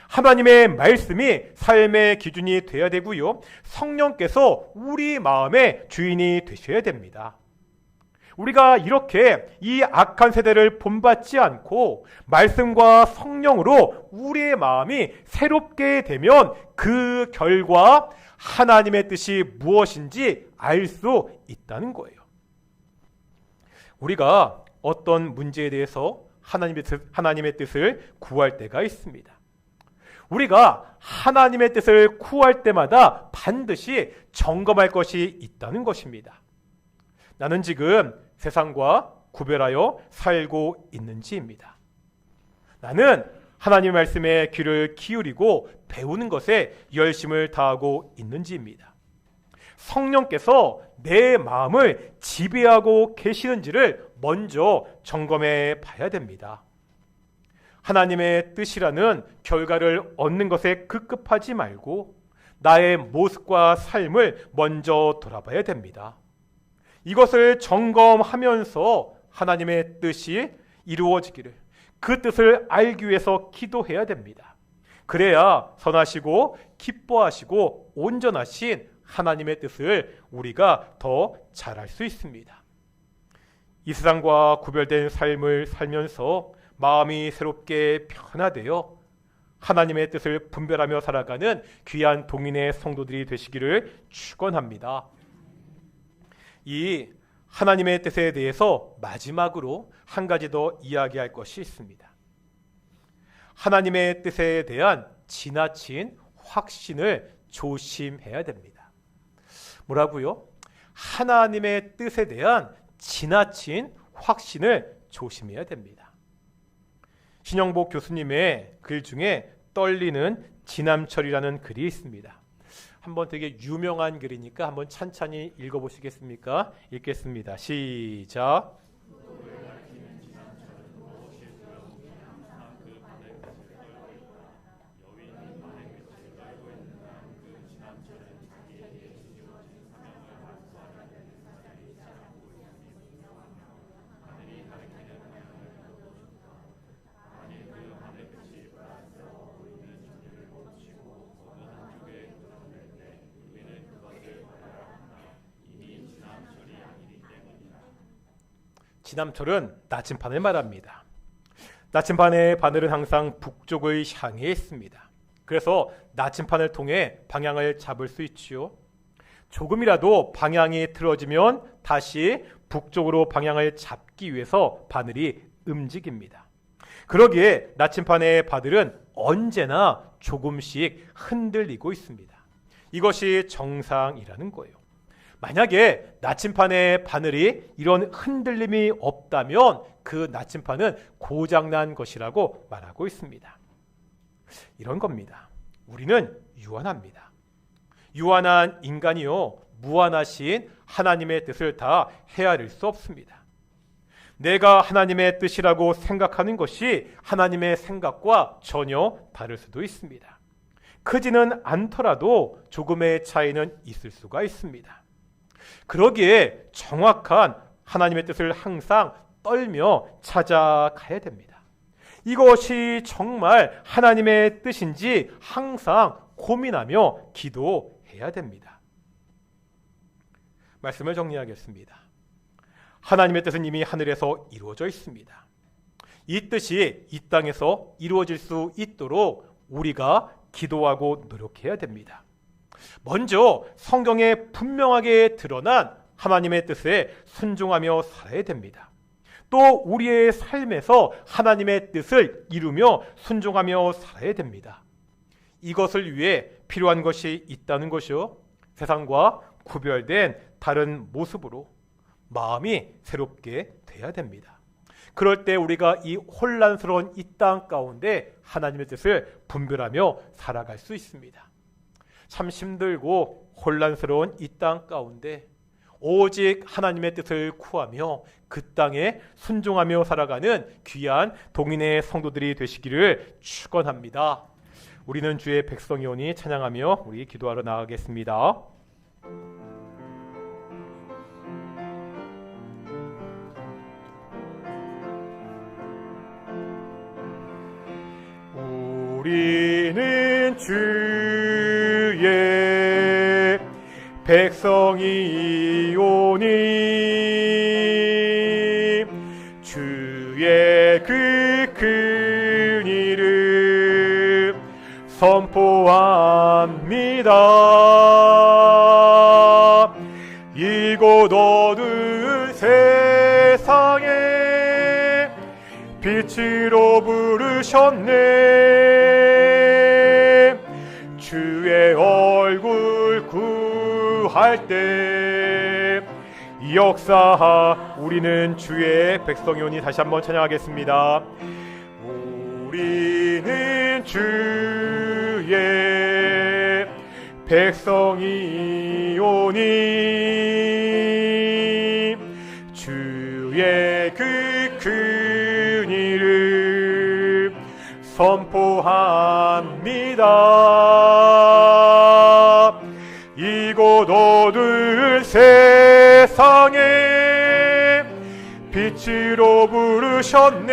하나님의 말씀이 삶의 기준이 돼야 되고요, 성령께서 우리 마음의 주인이 되셔야 됩니다. 우리가 이렇게 이 악한 세대를 본받지 않고 말씀과 성령으로 우리의 마음이 새롭게 되면 그 결과 하나님의 뜻이 무엇인지 알 수 있다는 거예요. 우리가 어떤 문제에 대해서 하나님의 뜻을 구할 때가 있습니다. 우리가 하나님의 뜻을 구할 때마다 반드시 점검할 것이 있다는 것입니다. 나는 지금 세상과 구별하여 살고 있는지입니다. 나는 하나님의 말씀에 귀를 기울이고 배우는 것에 열심을 다하고 있는지입니다. 성령께서 내 마음을 지배하고 계시는지를 먼저 점검해 봐야 됩니다. 하나님의 뜻이라는 결과를 얻는 것에 급급하지 말고 나의 모습과 삶을 먼저 돌아봐야 됩니다. 이것을 점검하면서 하나님의 뜻이 이루어지기를, 그 뜻을 알기 위해서 기도해야 됩니다. 그래야 선하시고 기뻐하시고 온전하신 하나님의 뜻을 우리가 더 잘 알 수 있습니다. 이 세상과 구별된 삶을 살면서 마음이 새롭게 변화되어 하나님의 뜻을 분별하며 살아가는 귀한 동인의 성도들이 되시기를 축원합니다. 이 하나님의 뜻에 대해서 마지막으로 한 가지 더 이야기할 것이 있습니다. 하나님의 뜻에 대한 지나친 확신을 조심해야 됩니다. 뭐라고요? 하나님의 뜻에 대한 지나친 확신을 조심해야 됩니다. 신영복 교수님의 글 중에 떨리는 지남철이라는 글이 있습니다. 한번 되게 유명한 글이니까 한번 찬찬히 읽어보시겠습니까? 읽겠습니다. 시작. 지남철은 나침반을 말합니다. 나침반의 바늘은 항상 북쪽을 향해 있습니다. 그래서 나침반을 통해 방향을 잡을 수 있지요. 조금이라도 방향이 틀어지면 다시 북쪽으로 방향을 잡기 위해서 바늘이 움직입니다. 그러기에 나침반의 바늘은 언제나 조금씩 흔들리고 있습니다. 이것이 정상이라는 거예요. 만약에 나침반의 바늘이 이런 흔들림이 없다면 그 나침반은 고장난 것이라고 말하고 있습니다. 이런 겁니다. 우리는 유한합니다. 유한한 인간이요, 무한하신 하나님의 뜻을 다 헤아릴 수 없습니다. 내가 하나님의 뜻이라고 생각하는 것이 하나님의 생각과 전혀 다를 수도 있습니다. 크지는 않더라도 조금의 차이는 있을 수가 있습니다. 그러기에 정확한 하나님의 뜻을 항상 떨며 찾아가야 됩니다. 이것이 정말 하나님의 뜻인지 항상 고민하며 기도해야 됩니다. 말씀을 정리하겠습니다. 하나님의 뜻은 이미 하늘에서 이루어져 있습니다. 이 뜻이 이 땅에서 이루어질 수 있도록 우리가 기도하고 노력해야 됩니다. 먼저 성경에 분명하게 드러난 하나님의 뜻에 순종하며 살아야 됩니다. 또 우리의 삶에서 하나님의 뜻을 이루며 순종하며 살아야 됩니다. 이것을 위해 필요한 것이 있다는 것이요, 세상과 구별된 다른 모습으로 마음이 새롭게 돼야 됩니다. 그럴 때 우리가 이 혼란스러운 이 땅 가운데 하나님의 뜻을 분별하며 살아갈 수 있습니다. 참 힘들고 혼란스러운 이 땅 가운데 오직 하나님의 뜻을 구하며 그 땅에 순종하며 살아가는 귀한 동인의 성도들이 되시기를 축원합니다. 우리는 주의 백성이오니 찬양하며 우리 기도하러 나가겠습니다. 우리는 주의 백성이오니 주의 그 큰 이름 선포합니다. 이곳 어두운 세상에 빛으로 부르셨네. 주의 얼굴 구할 때 역사하. 우리는 주의 백성이오니 다시 한번 찬양하겠습니다. 우리는 주의 백성이오니 주의 그 큰 이름 선포합니다. 이곳 어두운 세상에 빛으로 부르셨네.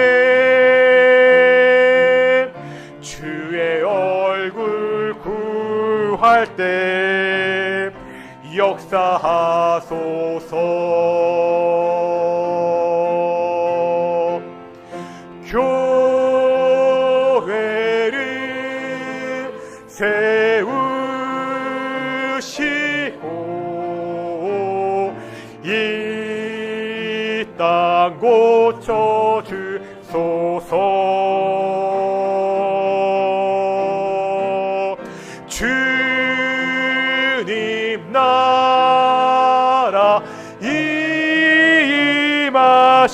주의 얼굴 구할 때 역사하소서. 교회를 세우시고 이 땅 고쳐 주소서. 주님 나라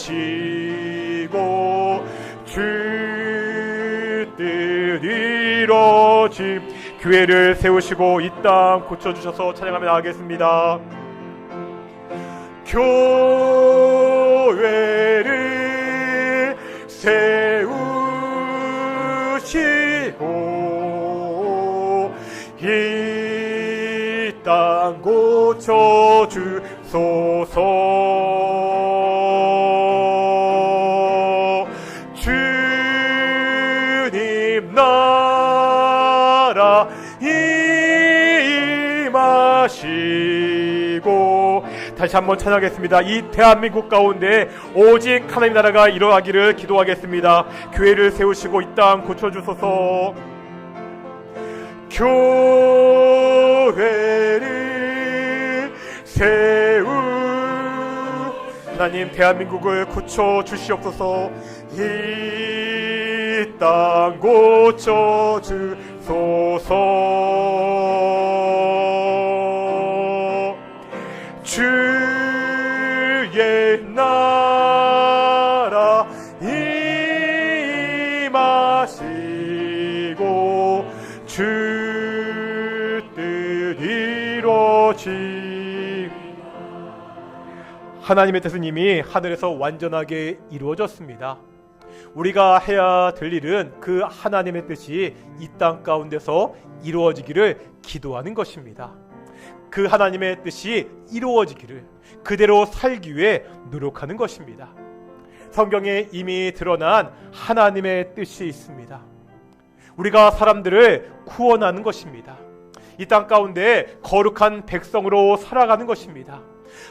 임하시고 주 뜻 이루어짐. 교회를 세우시고 이 땅 고쳐주셔서 찬양하며 나가겠습니다. 교회를 세우시고 이 땅 고쳐주소서. 주님 나라 임하시고 다시 다시 한번 찬양하겠습니다. 이 대한민국 가운데 오직 하나님 나라가 일어나기를 기도하겠습니다. 교회를 세우시고 이 땅 고쳐주소서. 교회를 세우 하나님, 대한민국을 고쳐주시옵소서. 이 땅 고쳐주소서. 주의 나라 임하시고 주 뜻 이루어지. 하나님의 뜻은 이미 하늘에서 완전하게 이루어졌습니다. 우리가 해야 될 일은 그 하나님의 뜻이 이 땅 가운데서 이루어지기를 기도하는 것입니다. 그 하나님의 뜻이 이루어지기를 그대로 살기 위해 노력하는 것입니다. 성경에 이미 드러난 하나님의 뜻이 있습니다. 우리가 사람들을 구원하는 것입니다. 이 땅 가운데 거룩한 백성으로 살아가는 것입니다.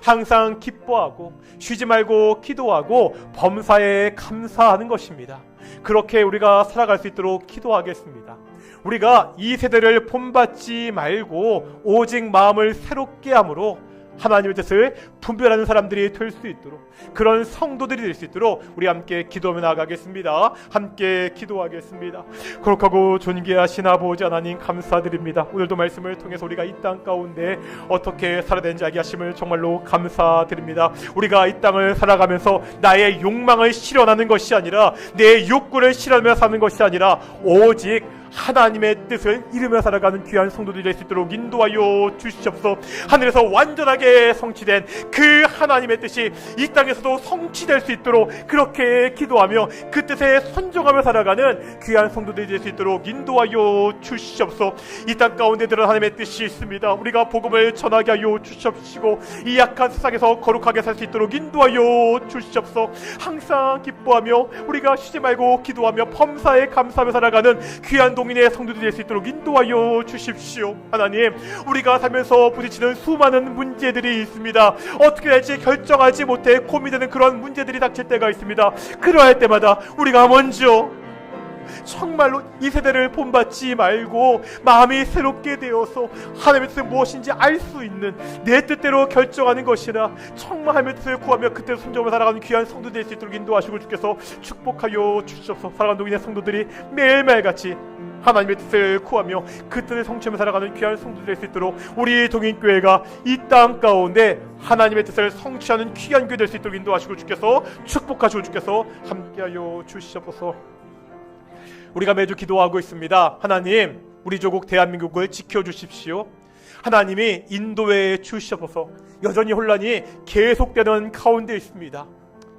항상 기뻐하고 쉬지 말고 기도하고 범사에 감사하는 것입니다. 그렇게 우리가 살아갈 수 있도록 기도하겠습니다. 우리가 이 세대를 본받지 말고 오직 마음을 새롭게 함으로 하나님의 뜻을 분별하는 사람들이 될 수 있도록, 그런 성도들이 될 수 있도록 우리 함께 기도하며 나아가겠습니다. 함께 기도하겠습니다. 거룩하고 존귀하신 아버지 하나님, 감사드립니다. 오늘도 말씀을 통해서 우리가 이 땅 가운데 어떻게 살아야 되는지 알게 하심을 정말로 감사드립니다. 우리가 이 땅을 살아가면서 나의 욕망을 실현하는 것이 아니라, 내 욕구를 실현하며 사는 것이 아니라 오직 하나님의 뜻을 이루며 살아가는 귀한 성도들이 될 수 있도록 인도하여 주시옵소서. 하늘에서 완전하게 성취된 그 하나님의 뜻이 이 땅에서도 성취될 수 있도록 그렇게 기도하며 그 뜻에 순종하며 살아가는 귀한 성도들이 될 수 있도록 인도하여 주시옵소서. 이 땅 가운데 들은 하나님의 뜻이 있습니다. 우리가 복음을 전하게 하여 주시옵시고 이 약한 세상에서 거룩하게 살 수 있도록 인도하여 주시옵소서. 항상 기뻐하며 우리가 쉬지 말고 기도하며 범사에 감사하며 살아가는 귀한 동인의 성도들이 될 수 있도록 인도하여 주십시오. 하나님, 우리가 살면서 부딪히는 수많은 문제들이 있습니다. 어떻게 될지 결정하지 못해 고민되는 그런 문제들이 닥칠 때가 있습니다. 그러할 때마다 우리가 먼저 정말로 이 세대를 본받지 말고 마음이 새롭게 되어서 하나님의 뜻이 무엇인지 알 수 있는 내 뜻대로 결정하는 것이라 정말 하나님의 뜻을 구하며 그때 순종을 살아가는 귀한 성도들이 될 수 있도록 인도하시고 주께서 축복하여 주시옵소서. 살아가는 동인의 성도들이 매일매일같이 하나님의 뜻을 구하며 그 뜻을 성취하며 살아가는 귀한 성도들이 될 수 있도록 우리 동인교회가 이 땅 가운데 하나님의 뜻을 성취하는 귀한 교회 될 수 있도록 인도하시고 주께서 축복하시고 주께서 함께하여 주시옵소서. 우리가 매주 기도하고 있습니다. 하나님, 우리 조국 대한민국을 지켜주십시오. 하나님이 인도해 주시옵소서. 여전히 혼란이 계속되는 가운데 있습니다.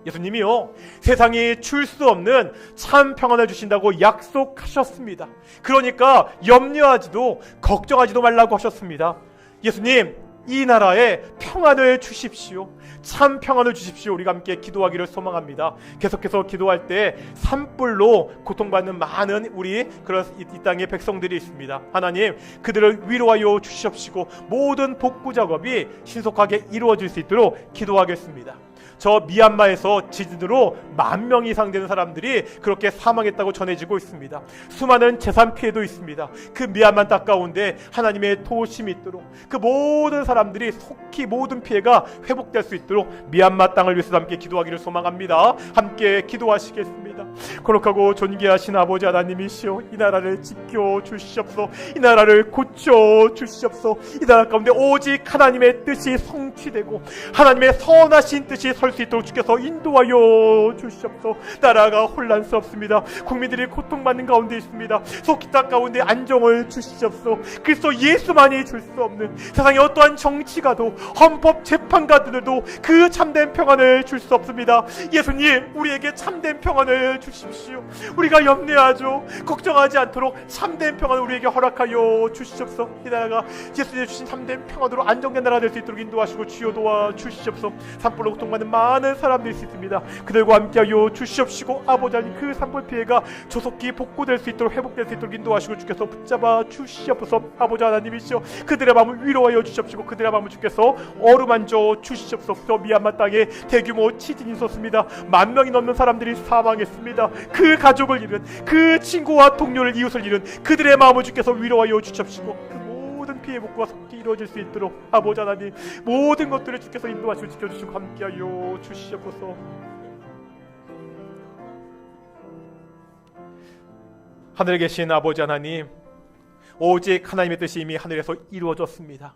예수님이요, 세상이 줄 수 없는 참 평안을 주신다고 약속하셨습니다. 그러니까 염려하지도 걱정하지도 말라고 하셨습니다. 예수님, 이 나라에 평안을 주십시오. 참 평안을 주십시오. 우리가 함께 기도하기를 소망합니다. 계속해서 기도할 때 산불로 고통받는 많은 우리 그런 이 땅의 백성들이 있습니다. 하나님, 그들을 위로하여 주시옵시고 모든 복구 작업이 신속하게 이루어질 수 있도록 기도하겠습니다. 저 미얀마에서 지진으로 10,000명 이상 되는 사람들이 그렇게 사망했다고 전해지고 있습니다. 수많은 재산 피해도 있습니다. 그 미얀마 땅 가운데 하나님의 도우심이 있도록 그 모든 사람들이 속히 모든 피해가 회복될 수 있도록 미얀마 땅을 위해서 함께 기도하기를 소망합니다. 함께 기도하시겠습니다. 거룩하고 존귀하신 아버지 하나님이시여, 이 나라를 지켜주시옵소서. 이 나라를 고쳐주시옵소서. 이 나라 가운데 오직 하나님의 뜻이 성취되고 하나님의 선하신 뜻이 설 수 있도록 주께서 인도하여 주시옵소서. 나라가 혼란스럽습니다. 국민들이 고통받는 가운데 있습니다. 속히 땅 가운데 안정을 주시옵소서. 그리스도 예수만이 줄 수 없는 세상의 어떠한 정치가도 헌법 재판가들도 그 참된 평안을 줄 수 없습니다. 예수님, 우리에게 참된 평안을 주십시오. 우리가 염려하죠, 걱정하지 않도록 참된 평안을 우리에게 허락하여 주시옵소서. 이 나라가 예수님이 주신 참된 평안으로 안정된 나라가 될 수 있도록 인도하시고 주여 도와 주시옵소서. 산불로 고통받는 기도하는 많은 사람들이 있습니다. 그들과 함께하여 주시옵시고 아버지 하나님 그 산불 피해가 조속히 복구될 수 있도록 회복될 수 있도록 인도하시고 주께서 붙잡아 주시옵소서. 아버지 하나님이시여 그들의 마음을 위로하여 주시옵시고 그들의 마음을 주께서 어루만져 주시옵소서. 미얀마 땅에 대규모 지진이 있었습니다. 10,000명이 넘는 사람들이 사망했습니다. 그 가족을 잃은 그 친구와 동료를 이웃을 잃은 그들의 마음을 주께서 위로하여 주시옵시고 그 모든 피해 복구가 속히 이루어질 수 있도록 아버지 하나님 모든 것들을 주께서 인도하시고 지켜주시고 함께하여 주시옵소서. 하늘에 계신 아버지 하나님, 오직 하나님의 뜻이 이미 하늘에서 이루어졌습니다.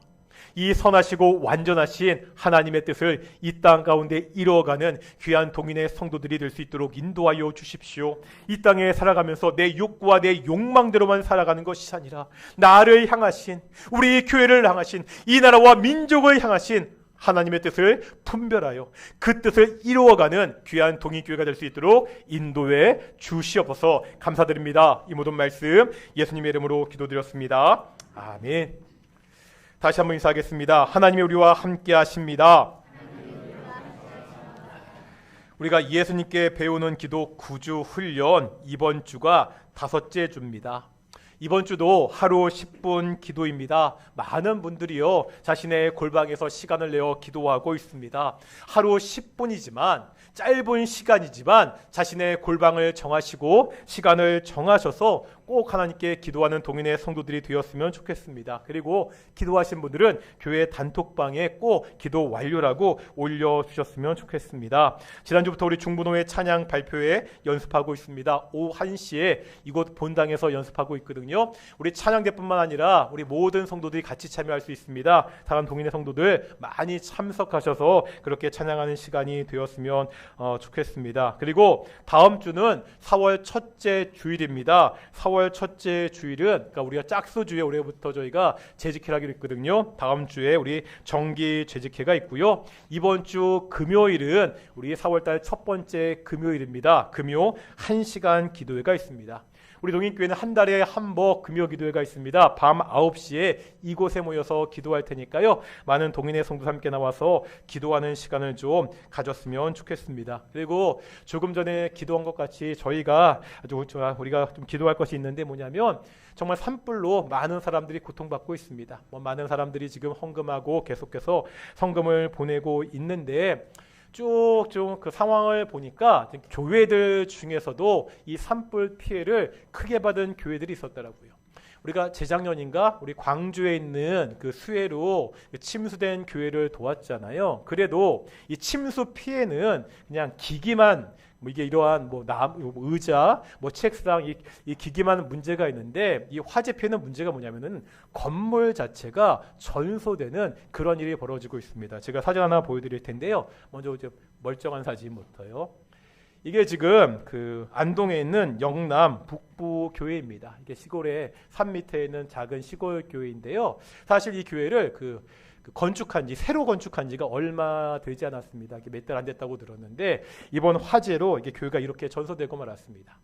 이 선하시고 완전하신 하나님의 뜻을 이 땅 가운데 이루어가는 귀한 동인의 성도들이 될 수 있도록 인도하여 주십시오. 이 땅에 살아가면서 내 욕구와 내 욕망대로만 살아가는 것이 아니라 나를 향하신, 우리 교회를 향하신, 이 나라와 민족을 향하신 하나님의 뜻을 분별하여 그 뜻을 이루어가는 귀한 동인교회가 될 수 있도록 인도해 주시옵소서. 감사드립니다. 이 모든 말씀 예수님의 이름으로 기도드렸습니다. 아멘. 다시 한번 인사하겠습니다. 하나님이 우리와 함께 하십니다. 우리가 예수님께 배우는 기도 9주 훈련, 이번 주가 5째 주입니다. 이번 주도 하루 10분 기도입니다. 많은 분들이요 자신의 골방에서 시간을 내어 기도하고 있습니다. 하루 10분이지만 짧은 시간이지만 자신의 골방을 정하시고 시간을 정하셔서 꼭 하나님께 기도하는 동인의 성도들이 되었으면 좋겠습니다. 그리고 기도하신 분들은 교회 단톡방에 꼭 기도 완료라고 올려주셨으면 좋겠습니다. 지난주부터 우리 중부노회 찬양 발표회 연습하고 있습니다. 오후 1시에 이곳 본당에서 연습하고 있거든요. 우리 찬양대뿐만 아니라 우리 모든 성도들이 같이 참여할 수 있습니다. 다른 동인의 성도들 많이 참석하셔서 그렇게 찬양하는 시간이 되었으면 좋겠습니다. 그리고 다음 주는 4월 첫째 주일입니다. 4월 첫째 주일은 그러니까 우리가 짝수주에 올해부터 저희가 재직회하기로 했거든요. 다음 주에 우리 정기 재직회가 있고요. 이번 주 금요일은 우리 4월달 첫 번째 금요일입니다. 금요 1시간 기도회가 있습니다. 우리 동인교회는 한 달에 한 번 금요 기도회가 있습니다. 밤 9시에 이곳에 모여서 기도할 테니까요. 많은 동인의 성도 함께 나와서 기도하는 시간을 좀 가졌으면 좋겠습니다. 그리고 조금 전에 기도한 것 같이 우리가 좀 기도할 것이 있는데 뭐냐면 정말 산불로 많은 사람들이 고통받고 있습니다. 많은 사람들이 지금 헌금하고 계속해서 성금을 보내고 있는데 쭉쭉 그 상황을 보니까 교회들 중에서도 이 산불 피해를 크게 받은 교회들이 있었더라고요. 우리가 재작년인가 우리 광주에 있는 그 수해로 침수된 교회를 도왔잖아요. 그래도 이 침수 피해는 그냥 기기만 이게 이러한 의자, 책상 이 기기만 문제가 있는데 이 화재 피해는 문제가 뭐냐면은 건물 자체가 전소되는 그런 일이 벌어지고 있습니다. 제가 사진 하나 보여드릴 텐데요. 먼저 이제 멀쩡한 사진부터요. 이게 지금 그 안동에 있는 영남 북부 교회입니다. 이게 시골에 산 밑에 있는 작은 시골 교회인데요. 사실 이 교회를 새로 건축한 지가 얼마 되지 않았습니다. 몇 달 안 됐다고 들었는데 이번 화재로 이게 교회가 이렇게 전소되고 말았습니다.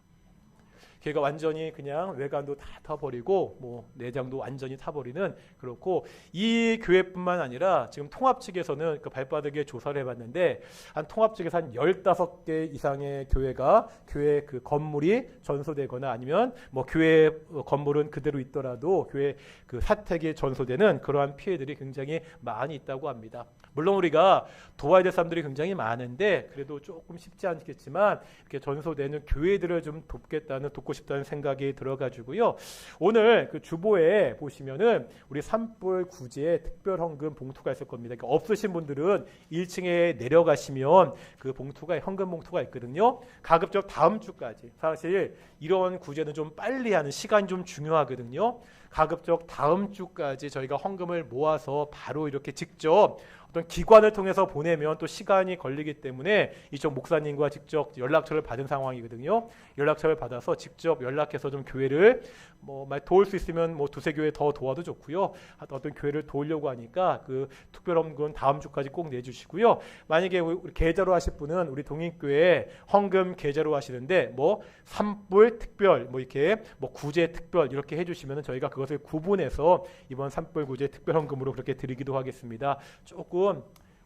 교회가 완전히 그냥 외관도 다 타버리고 내장도 완전히 타버리는 그렇고 이 교회뿐만 아니라 지금 통합 측에서는 그 발바닥에 조사를 해봤는데 한 통합 측에서 한 15개 이상의 교회 그 건물이 전소되거나 아니면 교회 건물은 그대로 있더라도 교회 그 사택이 전소되는 그러한 피해들이 굉장히 많이 있다고 합니다. 물론 우리가 도와야 될 사람들이 굉장히 많은데 그래도 조금 쉽지 않겠지만 이렇게 전소되는 교회들을 좀 돕고 싶다는 생각이 들어가지고요. 오늘 그 주보에 보시면은 우리 산불 구제 특별 헌금 봉투가 있을 겁니다. 그러니까 없으신 분들은 1층에 내려가시면 그 봉투가 헌금 봉투가 있거든요. 가급적 다음 주까지 사실 이런 구제는 좀 빨리 하는 시간이 좀 중요하거든요. 가급적 다음 주까지 저희가 헌금을 모아서 바로 이렇게 직접 어떤 기관을 통해서 보내면 또 시간이 걸리기 때문에 이쪽 목사님과 직접 연락처를 받은 상황이거든요. 연락처를 받아서 직접 연락해서 좀 교회를 도울 수 있으면 두세 교회 더 도와도 좋고요. 어떤 교회를 도우려고 하니까 그 특별헌금 다음 주까지 꼭 내주시고요. 만약에 우리 계좌로 하실 분은 우리 동인교회 헌금 계좌로 하시는데 산불 특별 이렇게 구제 특별 이렇게 해주시면 저희가 그것을 구분해서 이번 산불 구제 특별 헌금으로 그렇게 드리기도 하겠습니다. 조금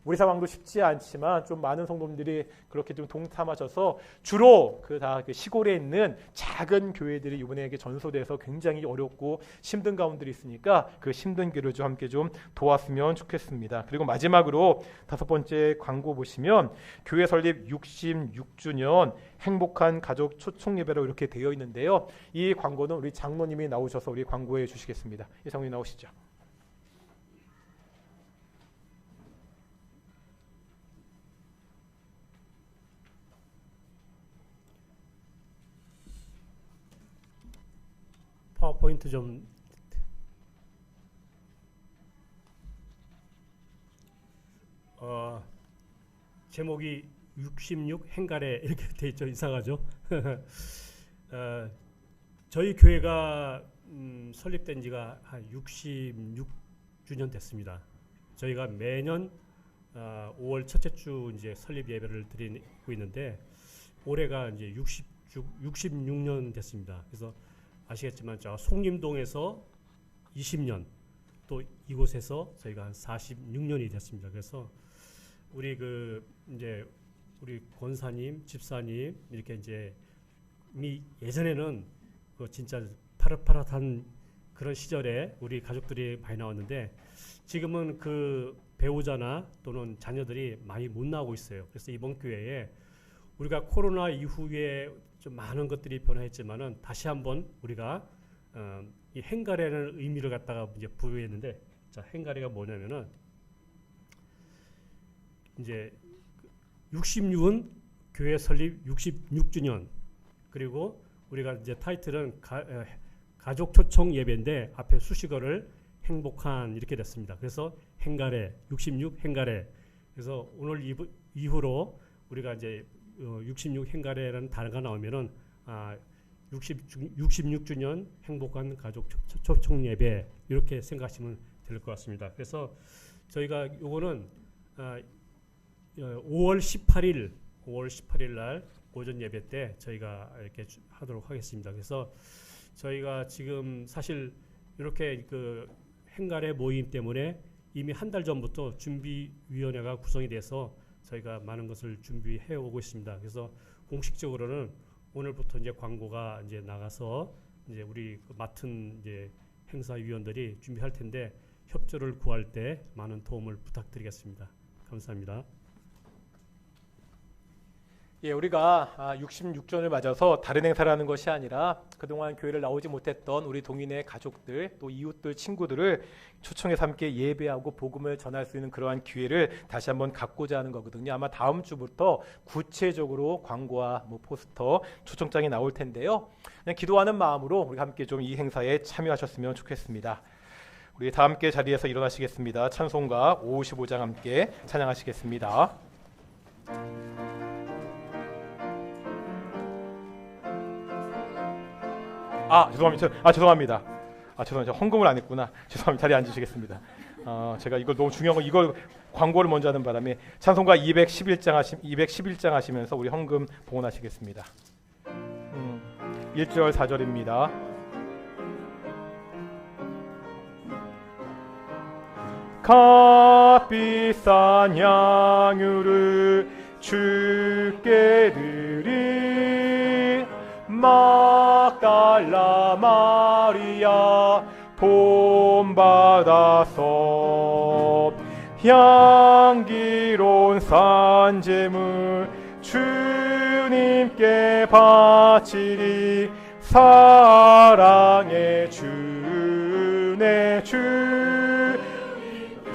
우리 상황도 쉽지 않지만 좀 많은 성도님들이 그렇게 좀 동참하셔서 주로 다 시골에 있는 작은 교회들이 이번에 전소돼서 굉장히 어렵고 힘든 가운데 있으니까 그 힘든 길을 좀 함께 좀 도왔으면 좋겠습니다. 그리고 마지막으로 5번째 광고 보시면 교회 설립 66주년 행복한 가족 초청 예배로 이렇게 되어 있는데요. 이 광고는 우리 장로님이 나오셔서 우리 광고해 주시겠습니다. 이 장로님 나오시죠. 파워포인트 좀 제목이 66 행가래 이렇게 돼 있죠. 이상하죠. 저희 교회가 설립된 지가 한 66주년 됐습니다. 저희가 매년 5월 첫째 주 이제 설립 예배를 드리고 있는데 올해가 이제 66년 됐습니다. 그래서 아시겠지만 저 송림동에서 20년 또 이곳에서 저희가 한 46년이 됐습니다. 그래서 우리 이제 우리 권사님, 집사님 이렇게 이제 예전에는 진짜 파릇파릇한 그런 시절에 우리 가족들이 많이 나왔는데 지금은 그 배우자나 또는 자녀들이 많이 못 나오고 있어요. 그래서 이번 교회에 우리가 코로나 이후에 좀 많은 것들이 변화했지만은 다시 한번 우리가 이 행가래라는 의미를 갖다가 이제 부여했는데, 자, 행가래가 뭐냐면은 이제 66은 교회 설립 66주년, 그리고 우리가 이제 타이틀은 가족 초청 예배인데 앞에 수식어를 행복한 이렇게 됐습니다. 그래서 행가래 66 행가래. 그래서 오늘 이후로 우리가 이제 66 행가래라는 단어가 나오면은 66주년 행복한 가족 초청 예배 이렇게 생각하시면 될 것 같습니다. 그래서 저희가 요거는 5월 18일 날 오전 예배 때 저희가 이렇게 하도록 하겠습니다. 그래서 저희가 지금 사실 이렇게 그 행가래 모임 때문에 이미 한 달 전부터 준비위원회가 구성이 돼서 저희가 많은 것을 준비해 오고 있습니다. 그래서 공식적으로는 오늘부터 이제 광고가 이제 나가서 이제 우리 맡은 이제 행사위원들이 준비할 텐데 협조를 구할 때 많은 도움을 부탁드리겠습니다. 감사합니다. 예, 우리가 66전을 맞아서 다른 행사를 하는 것이 아니라 그동안 교회를 나오지 못했던 우리 동인의 가족들 또 이웃들 친구들을 초청해서 함께 예배하고 복음을 전할 수 있는 그러한 기회를 다시 한번 갖고자 하는 거거든요. 아마 다음 주부터 구체적으로 광고와 포스터 초청장이 나올 텐데요. 그냥 기도하는 마음으로 우리 함께 좀 이 행사에 참여하셨으면 좋겠습니다. 우리 다 함께 자리에서 일어나시겠습니다. 찬송가 55장 함께 찬양하시겠습니다. 죄송합니다. 헌금을 안 했구나. 죄송합니다. 자리에 앉으시겠습니다. 제가 이걸 너무 중요한 거 이걸 광고를 먼저 하는 바람에 찬송가 211장 하시면서 우리 헌금 봉헌하시겠습니다. 1절 4절입니다. 값비싼 양유를 주께 드리 막달라 마리아 본받아서 향기로운 산제물 주님께 바치리 사랑의 주네 주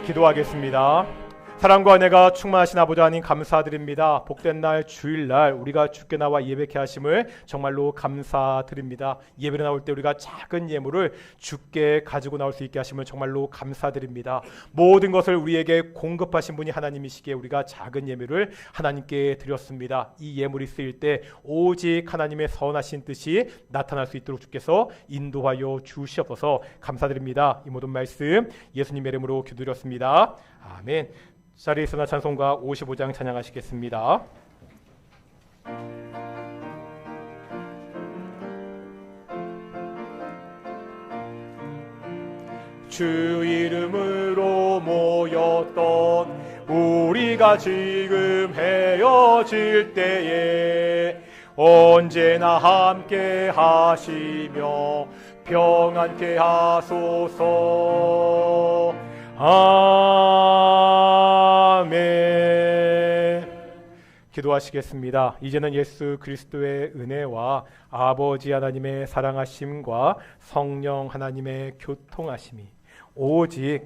기도하겠습니다. 사랑과 은혜가 충만하신 아버지 하나님 감사드립니다. 복된 날 주일날 우리가 주께 나와 예배케 하심을 정말로 감사드립니다. 예배를 나올 때 우리가 작은 예물을 주께 가지고 나올 수 있게 하심을 정말로 감사드립니다. 모든 것을 우리에게 공급하신 분이 하나님이시기에 우리가 작은 예물을 하나님께 드렸습니다. 이 예물이 쓰일 때 오직 하나님의 선하신 뜻이 나타날 수 있도록 주께서 인도하여 주시옵소서. 감사드립니다. 이 모든 말씀 예수님의 이름으로 기도드렸습니다. 아멘. 자리에 있으나 찬송가 55장 찬양하시겠습니다. 주 이름으로 모였던 우리가 지금 헤어질 때에 언제나 함께 하시며 평안케 하소서. 아멘. 기도하시겠습니다. 이제는 예수 그리스도의 은혜와 아버지 하나님의 사랑하심과 성령 하나님의 교통하심이 오직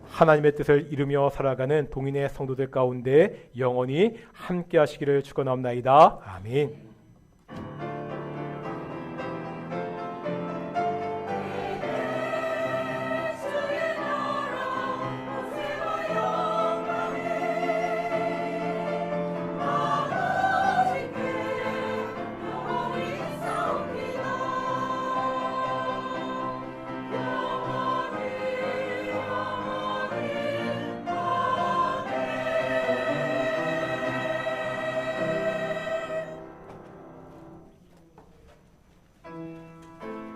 하나님의 뜻을 이루며 살아가는 동인의 성도들 가운데 영원히 함께 하시기를 축원합니다. 아멘.